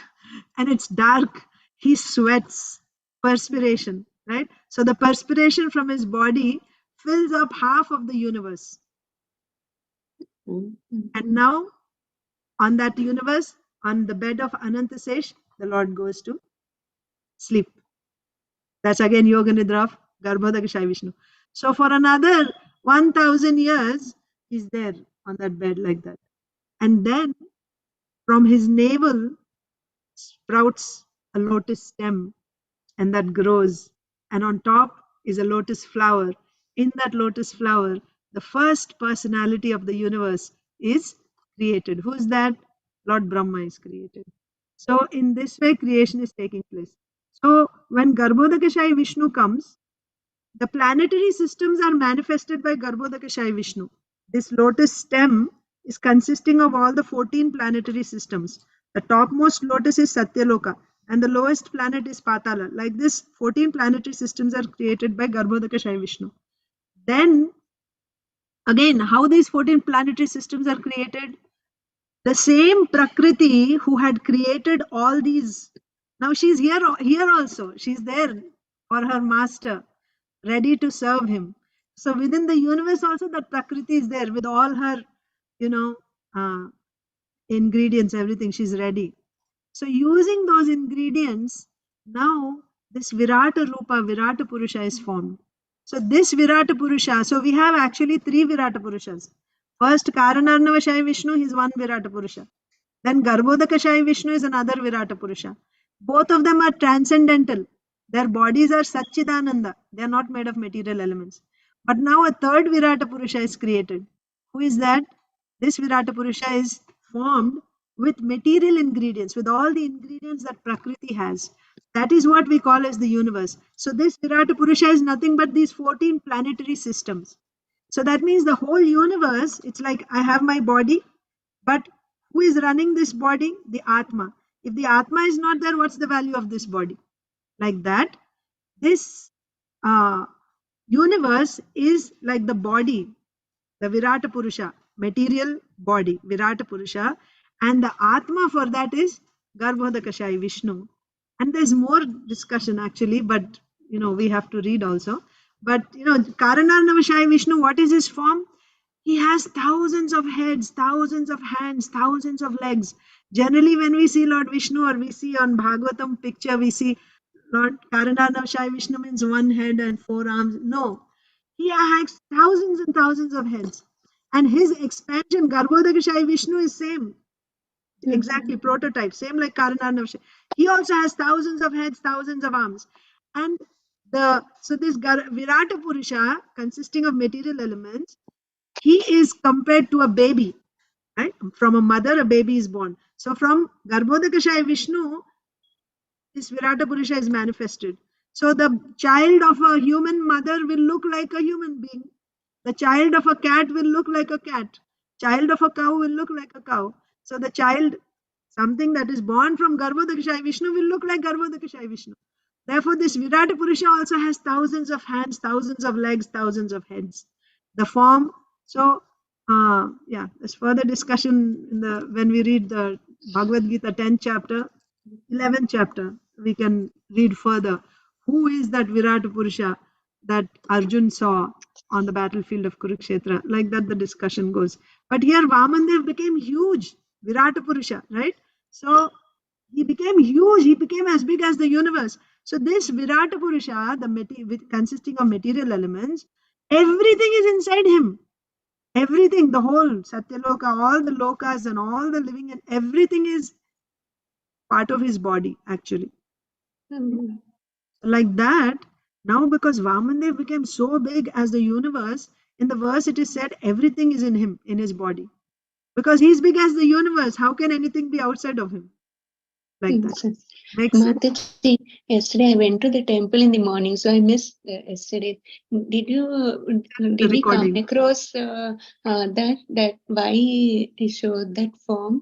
and it's dark. He sweats, perspiration, right? So the perspiration from his body fills up half of the universe. And now, on that universe, on the bed of Anantasesh, the Lord goes to sleep. That's again Yoga Nidra of Garbhodakashai Vishnu. So for another 1000 years, he's there on that bed like that. And then from his navel sprouts a lotus stem, and that grows. And on top is a lotus flower. In that lotus flower, the first personality of the universe is created. Who is that? Lord Brahma is created. So in this way, creation is taking place. So when Garbhodakashai Vishnu comes, the planetary systems are manifested by Garbhodakashai Vishnu. This lotus stem is consisting of all the 14 planetary systems. The topmost lotus is Satyaloka, and the lowest planet is Patala. Like this, 14 planetary systems are created by Garbhodakashai Vishnu. Then, again, how these 14 planetary systems are created? The same Prakriti who had created all these, now she's here also. She's there for her master, ready to serve him. So within the universe also, that Prakriti is there with all her, ingredients, everything. She's ready. So using those ingredients, now this Virata Rupa, Virata Purusha is formed. So this Virata Purusha, so we have actually 3 Virata Purushas. First, Karanarnavashai Vishnu, he's one Virata Purusha. Then Garbhodakashai Vishnu is another Virata Purusha. Both of them are transcendental. Their bodies are Satchidananda. They are not made of material elements. But now a third Virata Purusha is created. Who is that? This Virata Purusha is formed with material ingredients, with all the ingredients that Prakriti has. That is what we call as the universe. So this Virata Purusha is nothing but these 14 planetary systems. So that means the whole universe, it's like I have my body, but who is running this body? The Atma. If the Atma is not there, what's the value of this body? Like that, this universe is like the body, the Virata Purusha, material body, Virata Purusha, and the Atma for that is Garbhodakashai Vishnu. And there's more discussion actually, but we have to read also. But Karanarnavashai Vishnu, what is his form? He has thousands of heads, thousands of hands, thousands of legs. Generally, when we see Lord Vishnu or we see on Bhagavatam picture, we see Lord Karananavashai Vishnu means one head and four arms. No, he has thousands and thousands of heads. And his expansion, Garbhodakashai Vishnu, is same. Exactly, prototype, same like Karananavashai. He also has thousands of heads, thousands of arms. And this Virata Purusha, consisting of material elements, he is compared to a baby, right? From a mother, a baby is born. So from Garbhodakashai Vishnu, this Virata Purusha is manifested. So the child of a human mother will look like a human being. The child of a cat will look like a cat. Child of a cow will look like a cow. So the child, something that is born from Garbhodakashai Vishnu, will look like Garbhodakashai Vishnu. Therefore, this Virata Purusha also has thousands of hands, thousands of legs, thousands of heads. The form. So, there's further discussion when we read the Bhagavad Gita 10th chapter, 11th chapter. We can read further. Who is that Virata Purusha that Arjun saw on the battlefield of Kurukshetra? Like that, the discussion goes. But here, Vamandev became huge, Virata Purusha, right? So he became huge. He became as big as the universe. So this Virata Purusha, consisting of material elements, everything is inside him. Everything, the whole Satyaloka, all the lokas and all the living, and everything is part of his body, actually. Like that, now because Vamandev became so big as the universe, in the verse it is said everything is in him, in his body. Because he's big as the universe, how can anything be outside of him? Like that. Makes sense? Mataji, yesterday I went to the temple in the morning, so I missed yesterday. Did you come across that why he showed that form?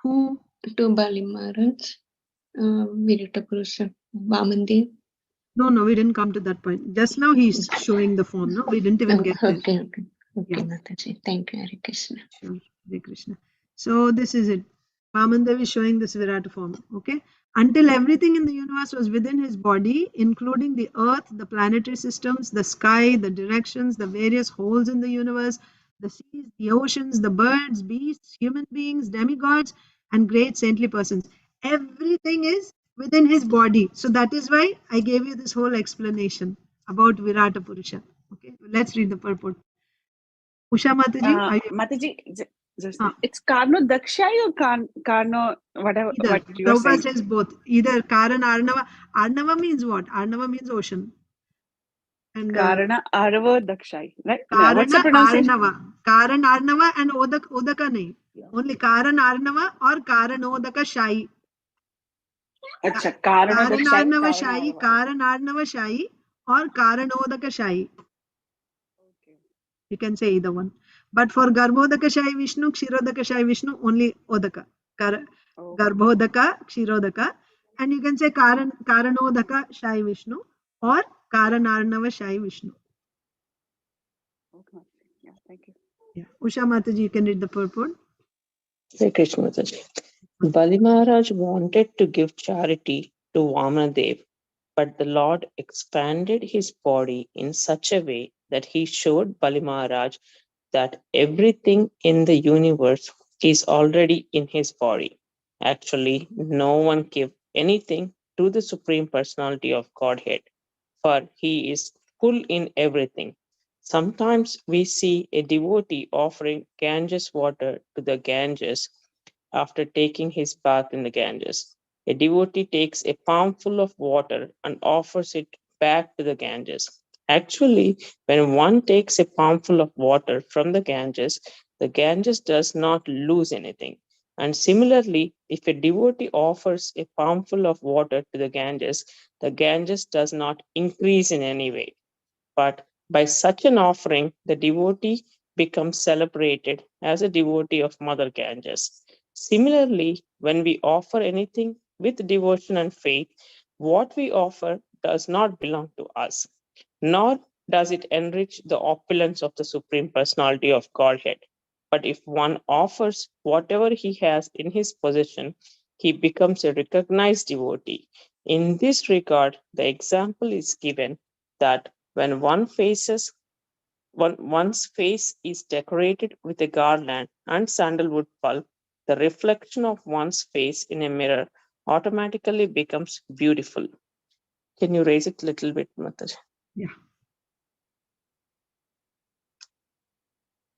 Who? To Bali Maharaj, Virata Purusha, Vamandev. No, we didn't come to that point. Just now he's showing the form, no? We didn't even get there. Okay, Mataji. Thank you, Hare Krishna. Sure, Hare Krishna. So this is it. Vamandev is showing this Virata form, okay? Until everything in the universe was within his body, including the earth, the planetary systems, the sky, the directions, the various holes in the universe, the seas, the oceans, the birds, beasts, human beings, demigods, and great saintly persons. Everything is within his body. So that is why I gave you this whole explanation about Virata Purusha. Okay, let's read the purport. Usha Mataji, Mataji, it's Karno Dakshai or Karno whatever. Either. What you are saying? Prabhupada says both. Either Karan Arnava. Arnava means what? Arnava means ocean. And Karana Arava Dakshai, right? Karana What's the pronunciation? Arnava. Karan Arnava and Odaka nahi. Only Karan Arnava or Karan Odaka Shai. Karan Arnava Shai, Karan Arnava Shai or Karan Odaka Shai. You can say either one. But for Garbhodaka Shai Vishnu, Kshirodaka Shai Vishnu, only Odaka. Garbhodaka, Kshirodaka. And you can say Karanodaka Shai Vishnu or Karanarnava Shai Vishnu. Okay. Yeah, thank you. Yeah. Usha Mataji, you can read the purport. Hare Krishna Mataji. Bali Maharaj wanted to give charity to Vamanadev, but the Lord expanded his body in such a way that he showed Bali Maharaj that everything in the universe is already in his body. Actually, no one gave anything to the Supreme Personality of Godhead, for he is full in everything. Sometimes we see a devotee offering Ganges water to the Ganges after taking his bath in the Ganges. A devotee takes a palmful of water and offers it back to the Ganges. Actually, when one takes a palmful of water from the Ganges does not lose anything. And similarly, if a devotee offers a palmful of water to the Ganges does not increase in any way. But by such an offering, the devotee becomes celebrated as a devotee of Mother Ganges. Similarly, when we offer anything with devotion and faith, what we offer does not belong to us, nor does it enrich the opulence of the Supreme Personality of Godhead. But if one offers whatever he has in his possession, he becomes a recognized devotee. In this regard, the example is given that when one faces one's face is decorated with a garland and sandalwood pulp, the reflection of one's face in a mirror automatically becomes beautiful. Can you raise it a little bit, Mataji? Yeah.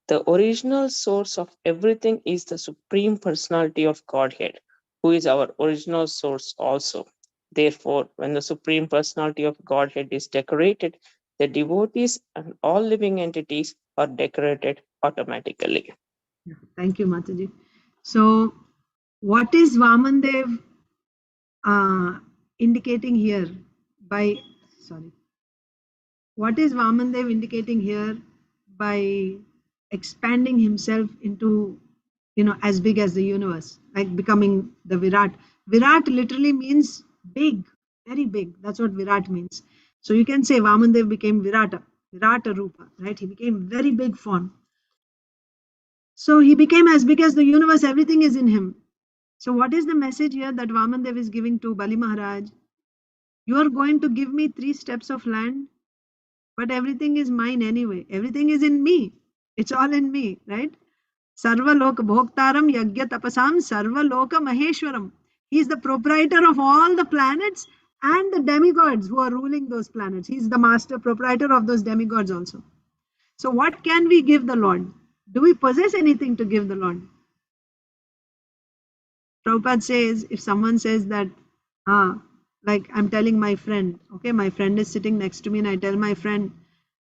The original source of everything is the Supreme Personality of Godhead, who is our original source also. Therefore, when the Supreme Personality of Godhead is decorated, the devotees and all living entities are decorated automatically. Yeah. Thank you, Mataji. So, what is Vamandev indicating here by, sorry, what is Vamandev indicating here by expanding himself into, as big as the universe, like becoming the Virat? Virat literally means big, very big. That's what Virat means. So you can say Vamandev became Virata Rupa, right? He became very big form. So he became as big as the universe, everything is in him. So what is the message here that Vamandev is giving to Bali Maharaj? You are going to give me 3 steps of land, but everything is mine anyway. Everything is in me. It's all in me, right? Sarva Loka Bhoktaram Yagya Tapasam Sarva Loka Maheshwaram. He is the proprietor of all the planets and the demigods who are ruling those planets. He is the master proprietor of those demigods also. So what can we give the Lord? Do we possess anything to give the Lord? Prabhupada says, if someone says that, like I'm telling my friend, okay, my friend is sitting next to me and I tell my friend,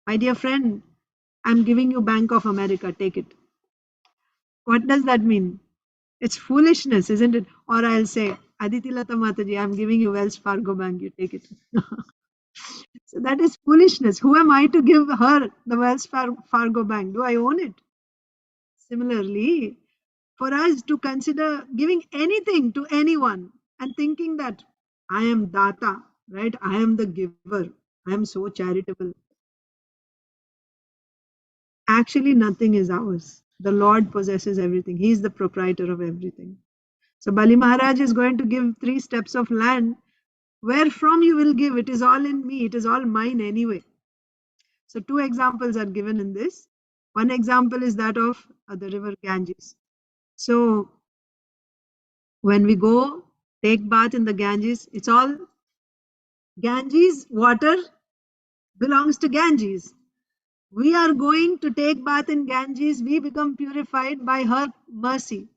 my dear friend, I'm giving you Bank of America, take it. What does that mean? It's foolishness, isn't it? Or I'll say, Aditi Lata Mataji, I'm giving you Wells Fargo Bank, you take it. So that is foolishness. Who am I to give her the Wells Fargo Bank? Do I own it? Similarly, for us to consider giving anything to anyone and thinking that I am Data, right? I am the giver. I am so charitable. Actually, nothing is ours. The Lord possesses everything. He is the proprietor of everything. So Bali Maharaj is going to give 3 steps of land. Where from you will give? It is all in me. It is all mine anyway. So 2 examples are given in this. One example is that of the river Ganges. So when we go take bath in the Ganges, it's all Ganges water belongs to Ganges. We are going to take bath in Ganges, we become purified by her mercy.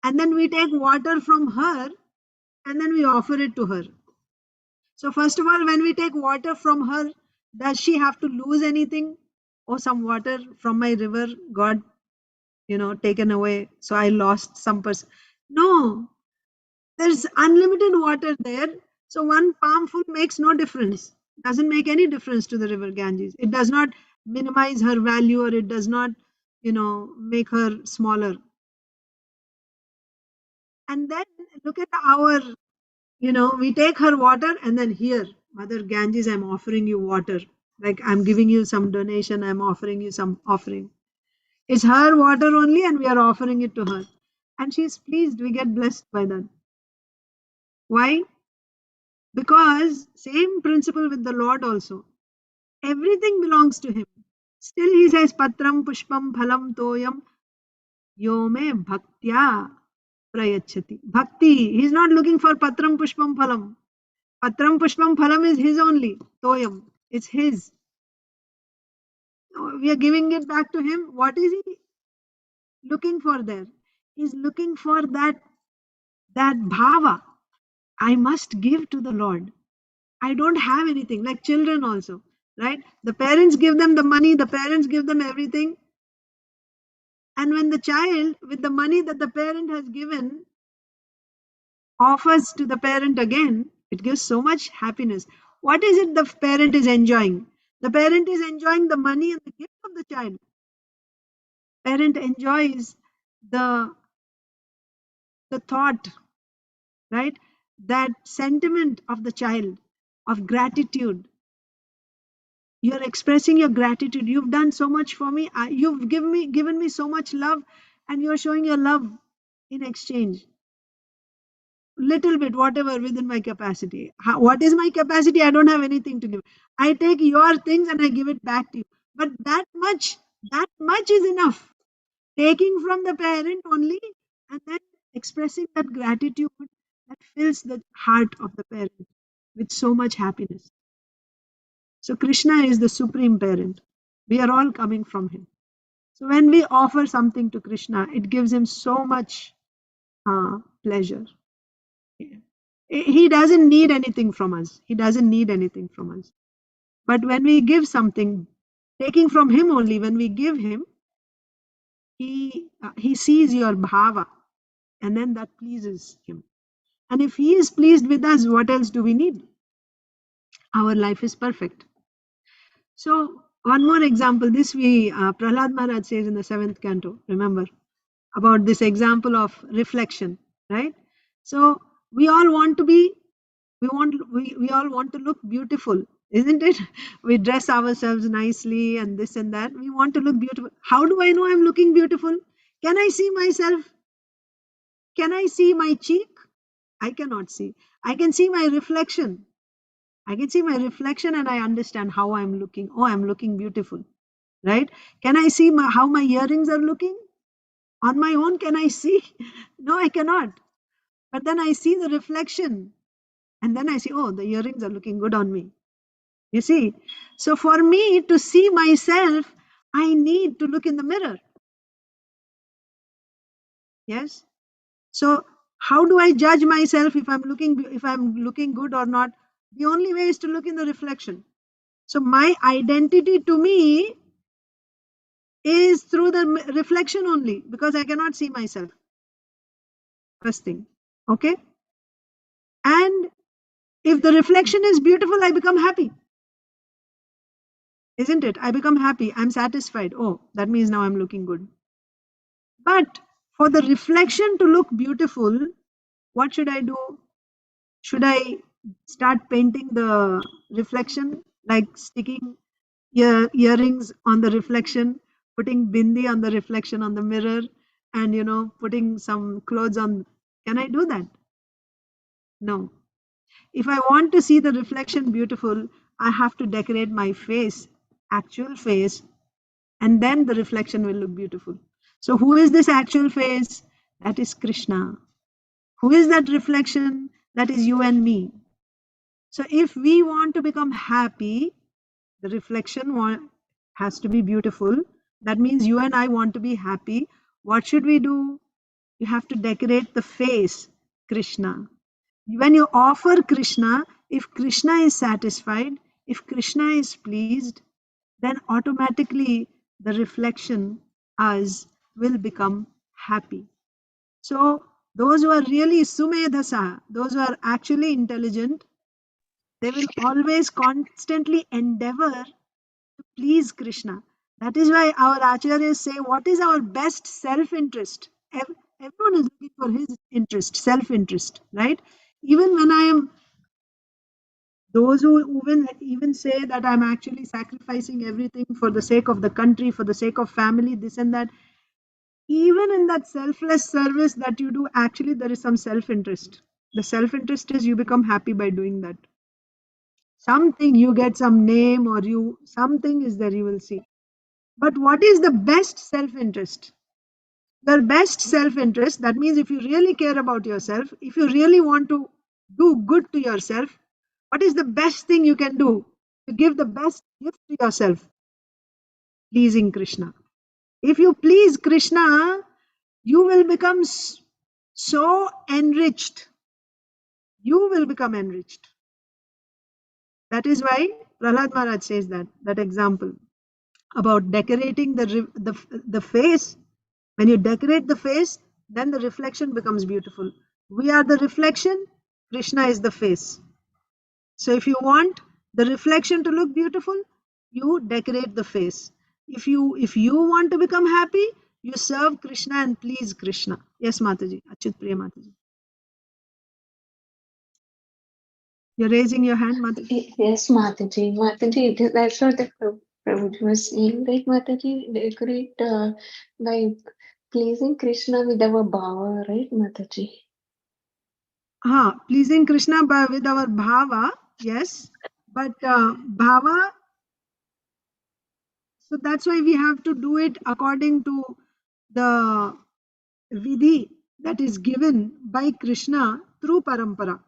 And then we take water from her and then we offer it to her. So first of all, when we take water from her, does she have to lose anything? Oh, some water from my river got, taken away. So I lost some person. No, there's unlimited water there. So one palmful makes no difference. Doesn't make any difference to the river Ganges. It does not minimize her value or it does not, make her smaller. And then look at our, we take her water and then here, Mother Ganges, I'm offering you water. Like I'm giving you some donation, I'm offering you some offering. It's her water only and we are offering it to her. And she's pleased, we get blessed by that. Why? Because same principle with the Lord also. Everything belongs to him. Still he says, Patram Pushpam Phalam Toyam Yome Bhaktya Prayachati. Bhakti. He's not looking for Patram Pushpam Phalam. Patram Pushpam Phalam is his only. Toyam. It's his. We are giving it back to him. What is he looking for there? He's looking for that bhava. I must give to the Lord. I don't have anything, like children also, right? The parents give them the money, the parents give them everything. And when the child, with the money that the parent has given, offers to the parent again, it gives so much happiness. What is it the parent is enjoying? The parent is enjoying the money and the gift of the child. Parent enjoys the thought, right? That sentiment of the child, of gratitude. You're expressing your gratitude. You've done so much for me. You've given me so much love, and you're showing your love in exchange. Little bit, whatever within my capacity. What is my capacity? I don't have anything to give. I take your things and I give it back to you. But that much is enough. Taking from the parent only and then expressing that gratitude that fills the heart of the parent with so much happiness. So Krishna is the supreme parent. We are all coming from him. So when we offer something to Krishna, it gives him so much pleasure. He doesn't need anything from us. He doesn't need anything from us. But when we give something, taking from him only, when we give him, he sees your bhava, and then that pleases him. And if he is pleased with us, what else do we need? Our life is perfect. So one more example, this Prahlad Maharaj says in the 7th canto, remember, about this example of reflection, right? So we all want to be, we all want to look beautiful, isn't it? We dress ourselves nicely and this and that. We want to look beautiful. How do I know I'm looking beautiful? Can I see myself? Can I see my cheek? I cannot see. I can see my reflection. I can see my reflection and I understand how I'm looking. Oh, I'm looking beautiful, right? Can I see how my earrings are looking? On my own, can I see? No, I cannot. But then I see the reflection and then I see, oh, the earrings are looking good on me. You see? So for me to see myself, I need to look in the mirror. Yes? So how do I judge myself if I'm looking good or not? The only way is to look in the reflection. So my identity to me is through the reflection only, because I cannot see myself. First thing. Okay? And if the reflection is beautiful, I become happy. Isn't it? I become happy. I'm satisfied. Oh, that means now I'm looking good. But for the reflection to look beautiful, what should I do? Should I start painting the reflection, like sticking earrings on the reflection, putting bindi on the reflection on the mirror, and putting some clothes on? Can I do that? No. If I want to see the reflection beautiful, I have to decorate my face, actual face, and then the reflection will look beautiful. So who is this actual face? That is Krishna. Who is that reflection? That is you and me. So if we want to become happy, the reflection has to be beautiful. That means you and I want to be happy. What should we do? You have to decorate the face, Krishna. When you offer Krishna, if Krishna is satisfied, if Krishna is pleased, then automatically the reflection, us, will become happy. So those who are really sumedhasa, those who are actually intelligent, they will always constantly endeavor to please Krishna. That is why our acharyas say, what is our best self-interest? Everyone is looking for his interest, self-interest, right? Even when I am, those who even say that I'm actually sacrificing everything for the sake of the country, for the sake of family, this and that, even in that selfless service that you do, actually there is some self-interest. The self-interest is you become happy by doing that. Something, you get some name, or something is there, you will see. But what is the best self-interest? The best self-interest, that means if you really care about yourself, if you really want to do good to yourself, what is the best thing you can do to give the best gift to yourself? Pleasing Krishna. If you please Krishna, you will become so enriched. You will become enriched. That is why Prahlad Maharaj says that example about decorating the face. When you decorate the face, then the reflection becomes beautiful. We are the reflection, Krishna is the face. So if you want the reflection to look beautiful, you decorate the face. If you want to become happy, you serve Krishna and please Krishna. Yes, Mataji, Achyut Priya Mataji. You're raising your hand, Mataji? Yes, Mataji. Mataji, that's what the Prabhuji was saying, right, Mataji? Decorate like pleasing Krishna with our bhava, right, Mataji? Pleasing Krishna with our bhava, yes. But bhava, So that's why we have to do it according to the vidhi that is given by Krishna through parampara.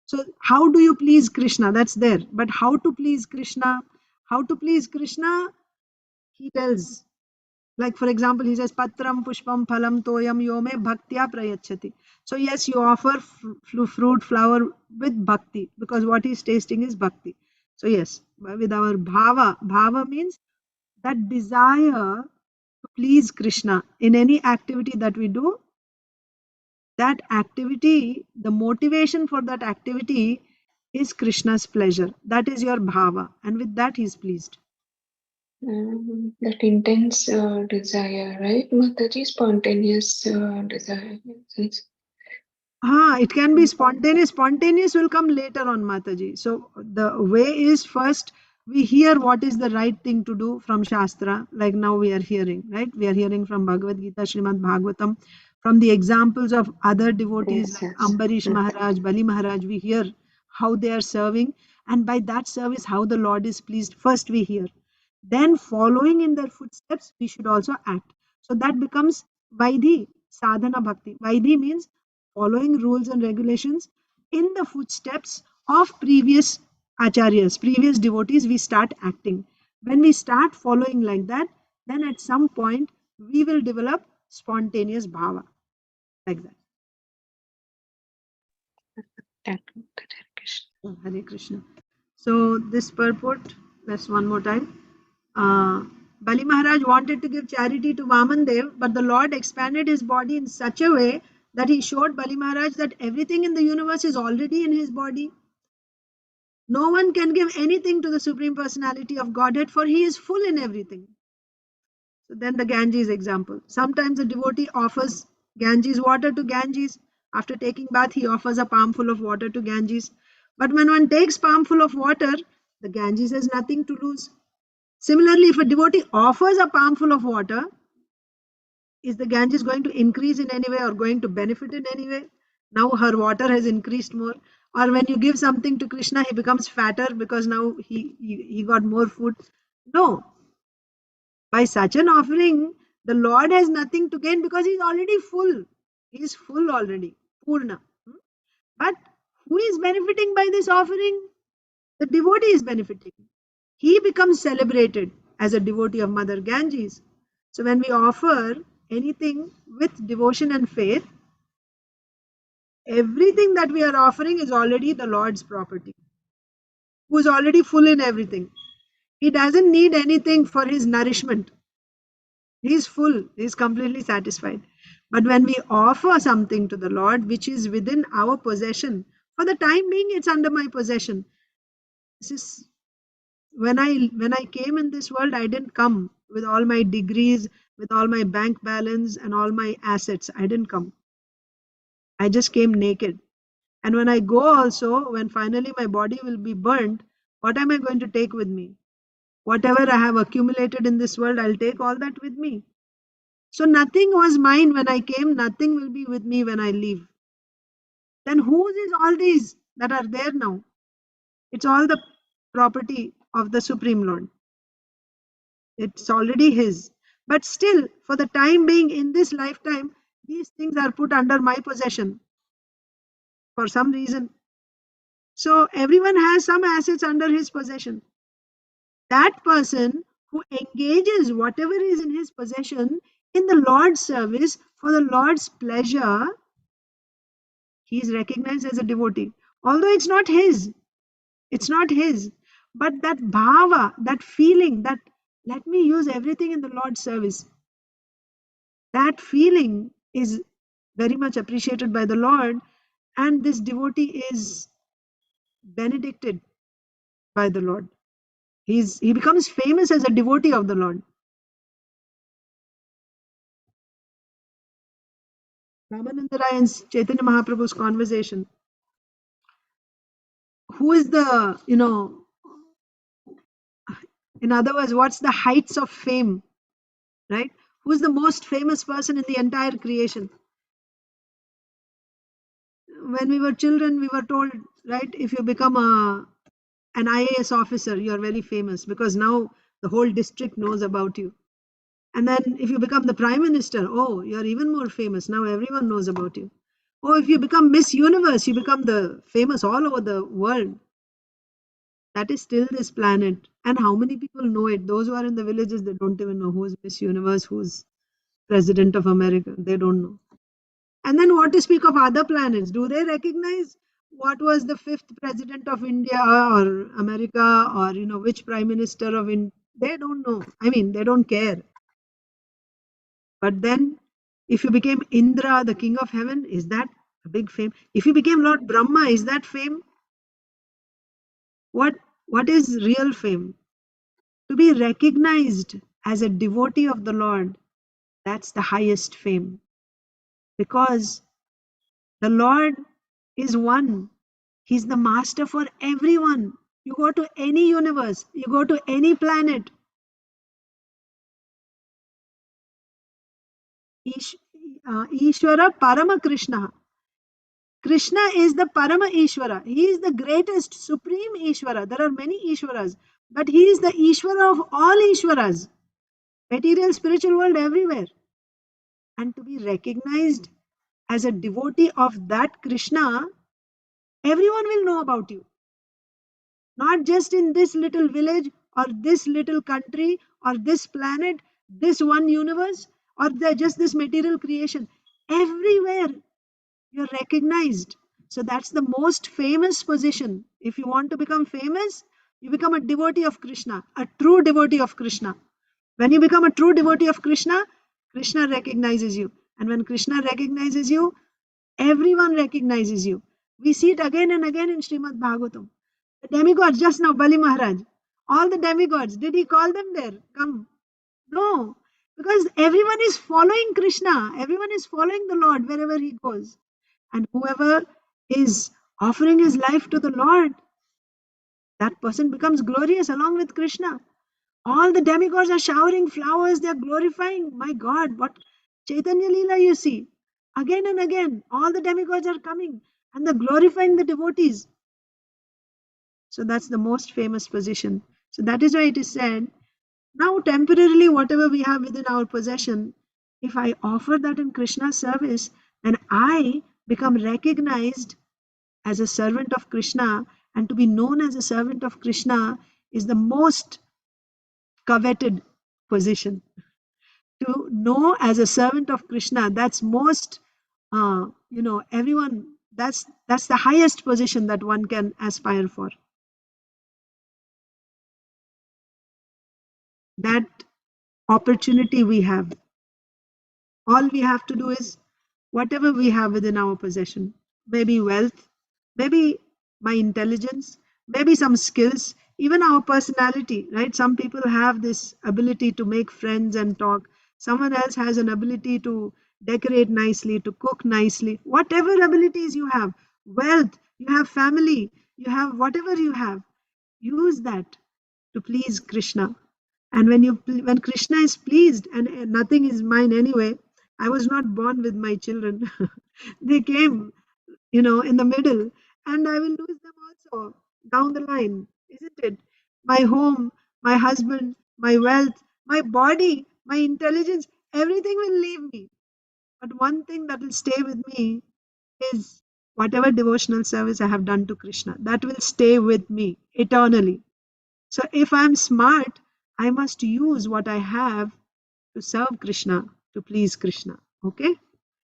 So how do you please Krishna? That's there. But how to please Krishna? How to please Krishna? He tells. Like for example, he says, Patram pushpam phalam toyam yome bhaktya prayachati. So yes, you offer fruit, flower with bhakti, because what he's tasting is bhakti. So yes, with our bhava means that desire to please Krishna in any activity that we do. That activity, the motivation for that activity is Krishna's pleasure. That is your bhava, and with that he is pleased. That intense desire, right? Mataji, spontaneous desire. It can be spontaneous. Spontaneous will come later on, Mataji. So the way is, first we hear what is the right thing to do from Shastra, like now we are hearing, right? We are hearing from Bhagavad Gita, Srimad Bhagavatam, from the examples of other devotees Yes, like yes. Ambarish Maharaj, Bali Maharaj, we hear how they are serving, and by that service, how the Lord is pleased. First we hear. Then following in their footsteps, we should also act. So that becomes Vaidhi, sadhana bhakti. Vaidhi means following rules and regulations in the footsteps of previous acharyas, previous devotees. We start acting. When we start following like that, then at some point we will develop spontaneous bhava, like that. Hare Krishna. So this purport, let's one more time. Bali Maharaj wanted to give charity to Vaman Dev, but the Lord expanded his body in such a way that he showed Bali Maharaj that everything in the universe is already in his body. No one can give anything to the Supreme Personality of Godhead, for he is full in everything. So then the Ganges example. Sometimes a devotee offers Ganges water to Ganges. After taking bath, he offers a palmful of water to Ganges. But when one takes palmful of water, the Ganges has nothing to lose. Similarly, if a devotee offers a palmful of water, is the Ganges going to increase in any way or going to benefit in any way? Now her water has increased more. Or when you give something to Krishna, he becomes fatter because now he got more food. No. By such an offering, the Lord has nothing to gain because he's already full. He is full already. Purna. But who is benefiting by this offering? The devotee is benefiting. He becomes celebrated as a devotee of Mother Ganges. So when we offer anything with devotion and faith, everything that we are offering is already the Lord's property, who is already full in everything. He doesn't need anything for his nourishment. He is full, he is completely satisfied. But when we offer something to the Lord which is within our possession, for the time being, it's under my possession. This is when I came in this world, I didn't come with all my degrees, with all my bank balance and all my assets. I didn't come. I just came naked. And when I go also, when finally my body will be burnt, what am I going to take with me? Whatever I have accumulated in this world, I'll take all that with me. So nothing was mine when I came, nothing will be with me when I leave. Then whose is all these that are there now? It's all the property of the Supreme Lord. It's already his. But still, for the time being in this lifetime, these things are put under my possession for some reason. So everyone has some assets under his possession. That person who engages whatever is in his possession in the Lord's service for the Lord's pleasure, he is recognized as a devotee. Although it's not his. It's not his. But that bhava, that feeling that let me use everything in the Lord's service, that feeling is very much appreciated by the Lord, and this devotee is benedicted by the Lord. He becomes famous as a devotee of the Lord. Ramananda Rai and Chaitanya Mahaprabhu's conversation. Who is the, in other words, what's the heights of fame, right? Who is the most famous person in the entire creation? When we were children, we were told, right, if you become an IAS officer, you're very famous, because now the whole district knows about you. And then if you become the prime minister, oh, you're even more famous. Now everyone knows about you. Oh, if you become Miss Universe, you become the famous all over the world. That is still this planet. And how many people know it? Those who are in the villages, they don't even know who's Miss Universe, who's President of America. They don't know. And then what to speak of other planets? Do they recognize what was the 5th president of India or America, or which prime minister of India? They don't know. I mean, they don't care. But then if you became Indra, the king of heaven, is that a big fame? If you became Lord Brahma, is that fame? What is real fame? To be recognized as a devotee of the Lord, that's the highest fame. Because the Lord is one. He's the master for everyone. You go to any universe, you go to any planet. Ishvara Parama Krishna. Krishna is the Parama Ishvara. He is the greatest, supreme Ishvara. There are many Ishvaras, but he is the Ishvara of all Ishvaras. Material, spiritual world, everywhere. And to be recognized as a devotee of that Krishna, everyone will know about you. Not just in this little village or this little country or this planet, this one universe, or just this material creation. Everywhere you're recognized. So that's the most famous position. If you want to become famous, you become a devotee of Krishna, a true devotee of Krishna. When you become a true devotee of Krishna, Krishna recognizes you. And when Krishna recognizes you, everyone recognizes you. We see it again and again in Srimad Bhagavatam. The demigods, just now, Bali Maharaj, all the demigods, did he call them there? Come. No, because everyone is following Krishna. Everyone is following the Lord wherever he goes. And whoever is offering his life to the Lord, that person becomes glorious along with Krishna. All the demigods are showering flowers, they are glorifying. My God, what Chaitanya Leela you see. Again and again, all the demigods are coming and they're glorifying the devotees. So that's the most famous position. So that is why it is said, now temporarily whatever we have within our possession, if I offer that in Krishna's service, then I become recognized as a servant of Krishna, and to be known as a servant of Krishna is the most coveted position. To know as a servant of Krishna, that's most, everyone, that's the highest position that one can aspire for. That opportunity we have. All we have to do is whatever we have within our possession, maybe wealth, maybe my intelligence, maybe some skills, even our personality, right? Some people have this ability to make friends and talk. Someone else has an ability to decorate nicely, to cook nicely. Whatever abilities you have, wealth, you have family, you have whatever you have, use that to please Krishna. And when Krishna is pleased, and nothing is mine anyway, I was not born with my children. They came, in the middle, and I will lose them also down the line, isn't it? My home, my husband, my wealth, my body, my intelligence, everything will leave me. But one thing that will stay with me is whatever devotional service I have done to Krishna. That will stay with me eternally. So if I'm smart, I must use what I have to serve Krishna, to please Krishna. Okay?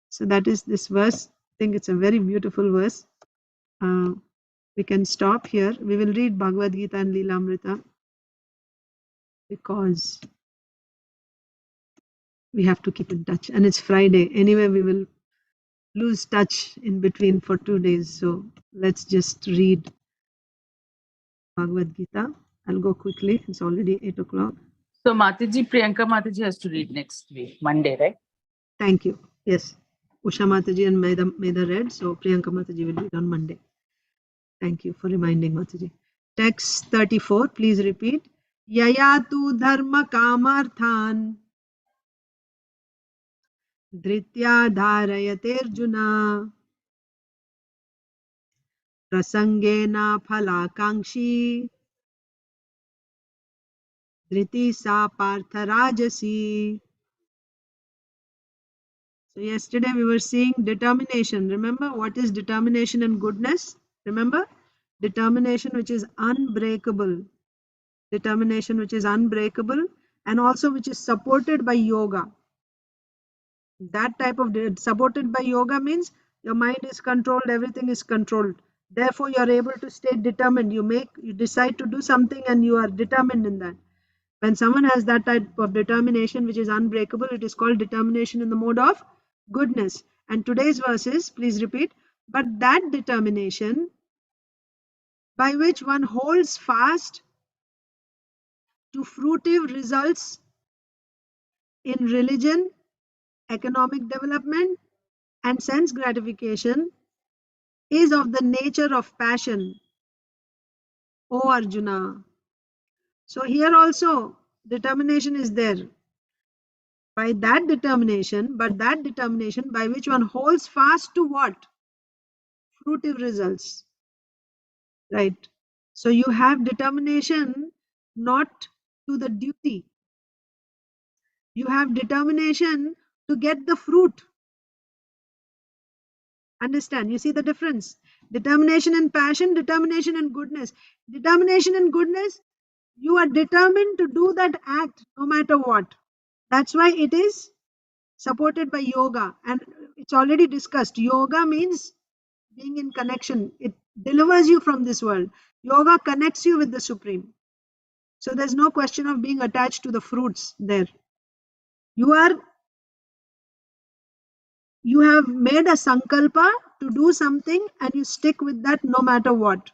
So that is this verse. I think it's a very beautiful verse. We can stop here. We will read Bhagavad Gita and Leelamrita because we have to keep in touch. And it's Friday. Anyway, we will lose touch in between for 2 days. So let's just read Bhagavad Gita. I'll go quickly. It's already 8 o'clock. So Mataji, Priyanka Mataji has to read next week, Monday, right? Thank you. Yes. Usha Mataji and Meda read. So Priyanka Mataji will read on Monday. Thank you for reminding Mataji. Text 34. Please repeat. Yayatu dharma kamarthan dhritya dharayaterjuna prasangena phalakankshi Dhriti sa partha rajasi. So yesterday we were seeing determination. Remember what is determination and goodness? Remember? Determination which is unbreakable. Determination which is unbreakable and also which is supported by yoga. That type of supported by yoga means your mind is controlled, everything is controlled. Therefore, you are able to stay determined. You decide to do something and you are determined in that. When someone has that type of determination which is unbreakable, it is called determination in the mode of goodness. And today's verses, please repeat, but that determination by which one holds fast to fruitive results in religion, economic development, and sense gratification is of the nature of passion, O Arjuna. So here also determination is there. By that determination, but that determination by which one holds fast to what? Fruitive results. Right. So you have determination not to the duty. You have determination to get the fruit. Understand? You see the difference? Determination and passion, determination and goodness. Determination and goodness, you are determined to do that act no matter what. That's why it is supported by yoga. And it's already discussed. Yoga means being in connection. It delivers you from this world. Yoga connects you with the Supreme. So there's no question of being attached to the fruits there. You have made a sankalpa to do something and you stick with that no matter what.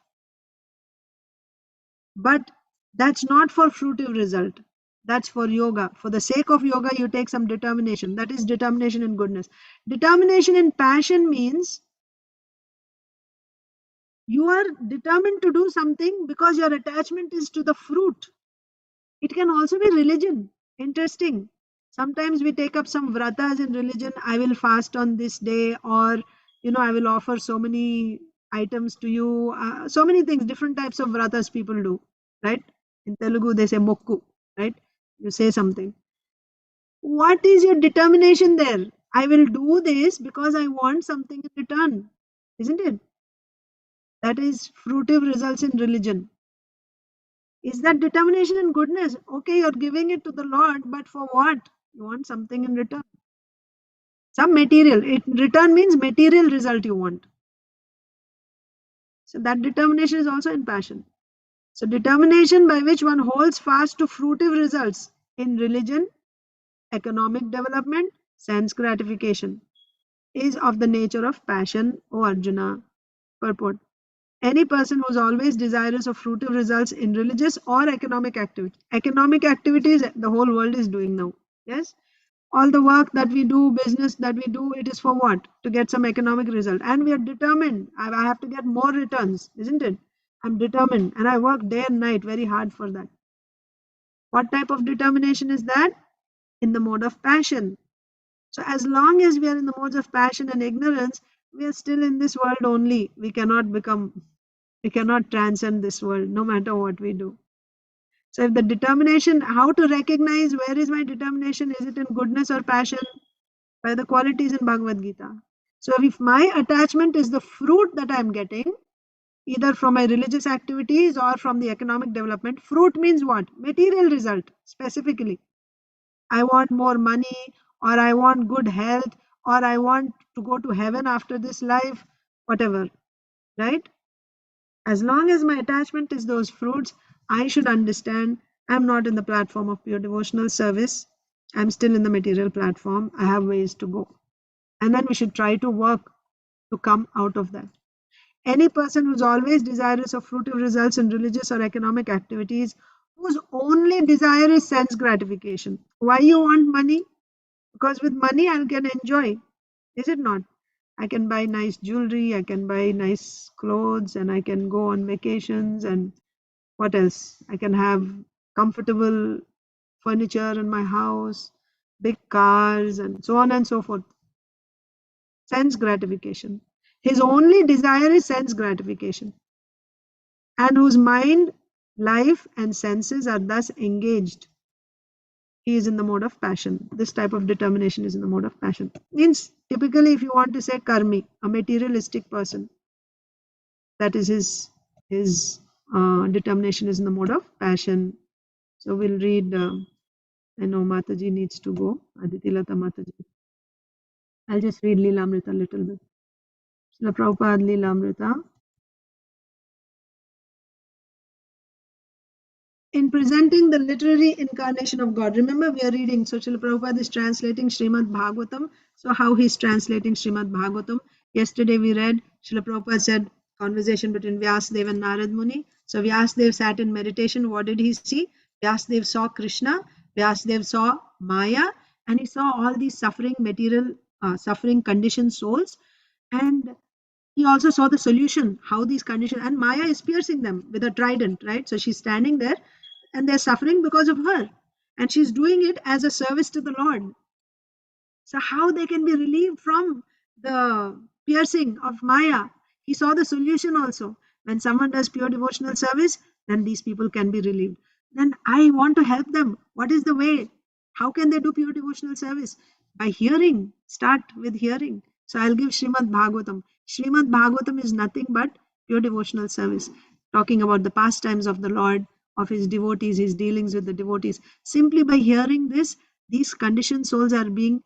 But that's not for fruitive result. That's for yoga. For the sake of yoga, you take some determination. That is determination in goodness. Determination in passion means you are determined to do something because your attachment is to the fruit. It can also be religion. Interesting. Sometimes we take up some vratas in religion. I will fast on this day, or I will offer so many items to you. So many things, different types of vratas people do, right? In Telugu, they say mokku, right? You say something. What is your determination there? I will do this because I want something in return, isn't it? That is fruitive results in religion. Is that determination and goodness? Okay, you're giving it to the Lord, but for what? You want something in return. Some material. In return means material result you want. So that determination is also in passion. So determination by which one holds fast to fruitive results in religion, economic development, sense gratification is of the nature of passion, O Arjuna. Purport. Any person who is always desirous of fruitive results in religious or economic activity. Economic activities the whole world is doing now. Yes? All the work that we do, business that we do, it is for what? To get some economic result. And we are determined. I have to get more returns, isn't it? I'm determined and I work day and night very hard for that. What type of determination is that? In the mode of passion. So as long as we are in the modes of passion and ignorance, we are still in this world only. We cannot transcend this world no matter what we do. So if the determination, how to recognize where is my determination? Is it in goodness or passion? By the qualities in Bhagavad Gita. So if my attachment is the fruit that I'm getting, either from my religious activities or from the economic development, fruit means what? Material result, specifically. I want more money, or I want good health, or I want to go to heaven after this life, whatever, right? As long as my attachment is those fruits, I should understand I'm not in the platform of pure devotional service. I'm still in the material platform. I have ways to go. And then we should try to work to come out of that. Any person who's always desirous of fruitive results in religious or economic activities, whose only desire is sense gratification. Why you want money? Because with money I can enjoy. Is it not? I can buy nice jewelry, I can buy nice clothes, and I can go on vacations, and what else? I can have comfortable furniture in my house, big cars, and so on and so forth. Sense gratification. His only desire is sense gratification. And whose mind Life and senses are thus engaged. He is in the mode of passion. This type of determination is in the mode of passion. Means typically, if you want to say karmi, a materialistic person, that is his determination is in the mode of passion. So we'll read. I know Mataji needs to go. Aditi Lata Mataji. I'll just read Leelamrita a little bit. Srila Prabhupada Leelamrita. In presenting the literary incarnation of God, remember we are reading, so Srila Prabhupada is translating Srimad Bhagavatam. So how he's translating Srimad Bhagavatam? Yesterday we read, Srila Prabhupada said, conversation between Vyasadeva and Narad Muni. So Vyasadeva sat in meditation. What did he see? Vyasadeva saw Krishna, Vyasadeva saw Maya, and he saw all these suffering material, suffering conditioned souls. And he also saw the solution, how these conditions, and Maya is piercing them with a trident, right? So she's standing there and they're suffering because of her. And she's doing it as a service to the Lord. So how they can be relieved from the piercing of Maya? He saw the solution also. When someone does pure devotional service, then these people can be relieved. Then I want to help them. What is the way? How can they do pure devotional service? By hearing. Start with hearing. So I'll give Srimad Bhagavatam. Srimad Bhagavatam is nothing but pure devotional service. Talking about the pastimes of the Lord, of his devotees, his dealings with the devotees. Simply by hearing this, these conditioned souls are being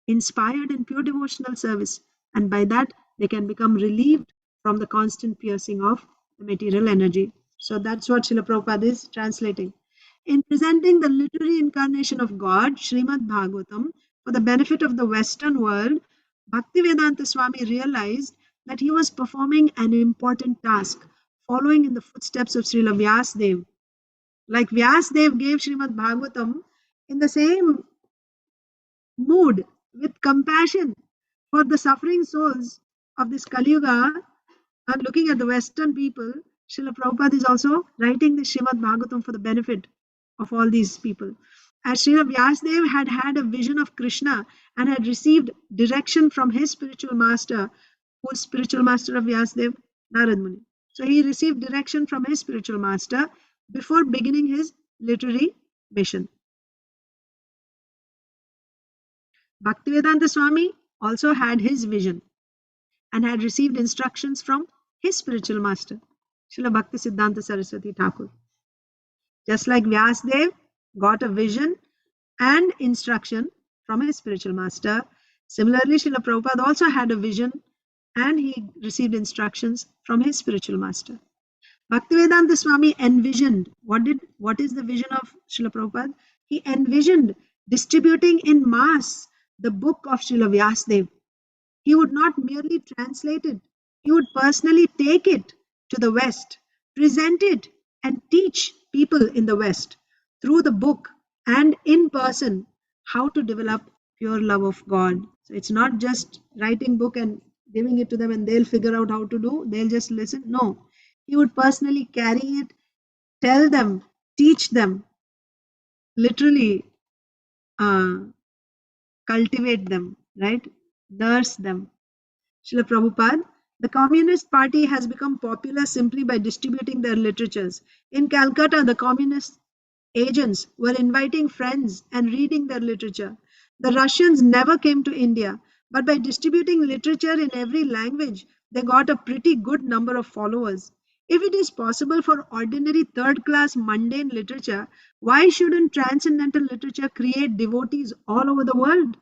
inspired in pure devotional service, and by that they can become relieved from the constant piercing of the material energy. So that's what Srila Prabhupada is translating. In presenting the literary incarnation of God, Srimad Bhagavatam, for the benefit of the Western world, Bhaktivedanta Swami realized that he was performing an important task, following in the footsteps of Srila Vyasadeva. Like Vyasadeva gave Srimad Bhagavatam in the same mood, with compassion for the suffering souls of this Kali Yuga, and looking at the Western people, Srila Prabhupada is also writing the Srimad Bhagavatam for the benefit of all these people. As Srila Vyasadeva had had a vision of Krishna and had received direction from his spiritual master, who's spiritual master of Vyasadeva, Narad Muni. So he received direction from his spiritual master before beginning his literary mission. Bhaktivedanta Swami also had his vision and had received instructions from his spiritual master, Srila Bhakti Siddhanta Saraswati Thakur. Just like Vyasadeva got a vision and instruction from his spiritual master, similarly Srila Prabhupada also had a vision and he received instructions from his spiritual master. Bhaktivedanta Swami envisioned, what is the vision of Srila Prabhupada? He envisioned distributing in mass the book of Srila Vyasadeva. He would not merely translate it, he would personally take it to the West, present it, and teach people in the West through the book and in person how to develop pure love of God. So it's not just writing book and giving it to them and they'll figure out how to do, they'll just listen. No, he would personally carry it, tell them, teach them, literally cultivate them, right? Nurse them. Srila Prabhupada, the Communist Party has become popular simply by distributing their literatures. In Calcutta, the communist agents were inviting friends and reading their literature. The Russians never came to India, but by distributing literature in every language, they got a pretty good number of followers. If it is possible for ordinary third-class mundane literature, why shouldn't transcendental literature create devotees all over the world?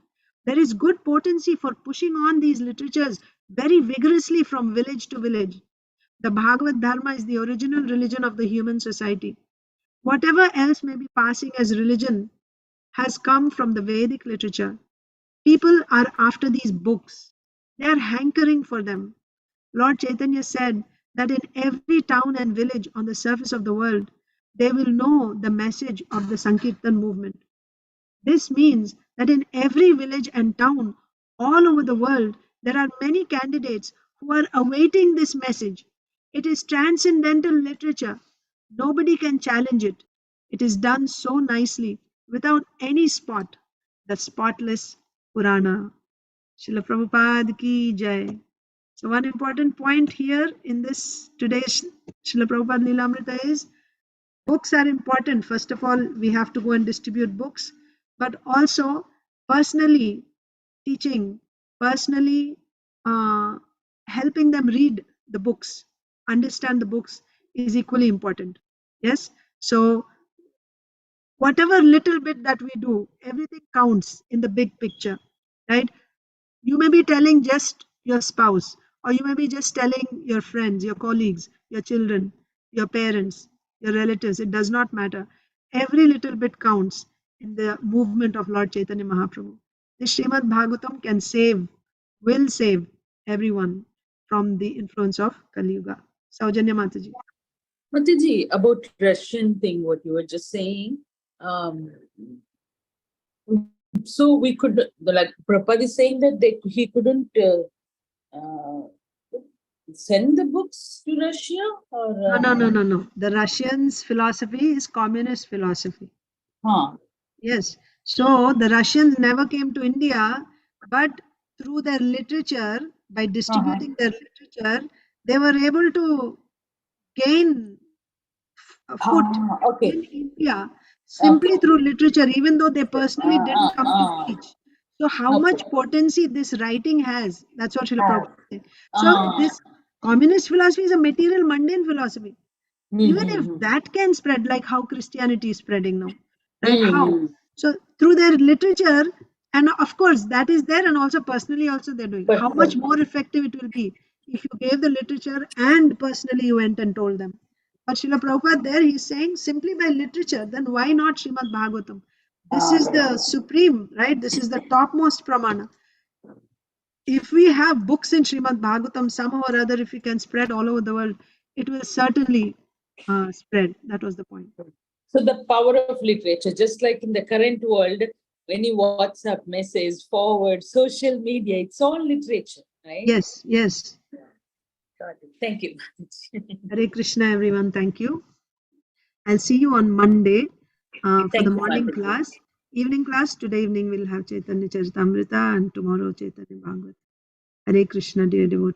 There is good potency for pushing on these literatures very vigorously from village to village. The Bhagavad Dharma is the original religion of the human society. Whatever else may be passing as religion has come from the Vedic literature. People are after these books. They are hankering for them. Lord Chaitanya said that in every town and village on the surface of the world, they will know the message of the Sankirtan movement. This means that in every village and town all over the world, there are many candidates who are awaiting this message. It is transcendental literature. Nobody can challenge it. It is done so nicely without any spot. The spotless Purana. Srila Prabhupada ki jai. So one important point here in this today's Srila Prabhupada Lilamrita is books are important. First of all, we have to go and distribute books, but also personally teaching, personally helping them read the books, understand the books is equally important. Yes, so whatever little bit that we do, everything counts in the big picture, right? You may be telling just your spouse, or you may be just telling your friends, your colleagues, your children, your parents, your relatives. It does not matter. Every little bit counts in the movement of Lord Chaitanya Mahaprabhu. The Srimad Bhagavatam can save, will save everyone from the influence of Kali Yuga. Saujanya Mataji. Mataji, about Russian thing, what you were just saying. So we could, like Prabhupada is saying that he couldn't send the books to Russia, or No. The Russians' philosophy is communist philosophy. Yes. So the Russians never came to India, but through their literature, by distributing their literature, they were able to gain a foot in India simply through literature, even though they personally didn't come to teach. So how much potency this writing has, that's what Srila Prabhupada said. So this communist philosophy is a material, mundane philosophy. Even if that can spread, like how Christianity is spreading now, right? How? So through their literature, and of course that is there, and also personally also they're doing. How much more effective it will be if you gave the literature and personally you went and told them. But Srila Prabhupada there, he's saying simply by literature, then why not Srimad Bhagavatam? This is the supreme, right? This is the topmost pramana. If we have books in Srimad Bhagavatam, somehow or other, if we can spread all over the world, it will certainly spread. That was the point. So the power of literature, just like in the current world, when you WhatsApp message, forward, social media, it's all literature, right? Yes. Got it. Thank you. Hare Krishna, everyone. Thank you. I'll see you on Monday for the morning class. Evening class, today evening we'll have Chaitanya Charitamrita, and tomorrow Chaitanya Bhagavat. Hare Krishna, dear devotees.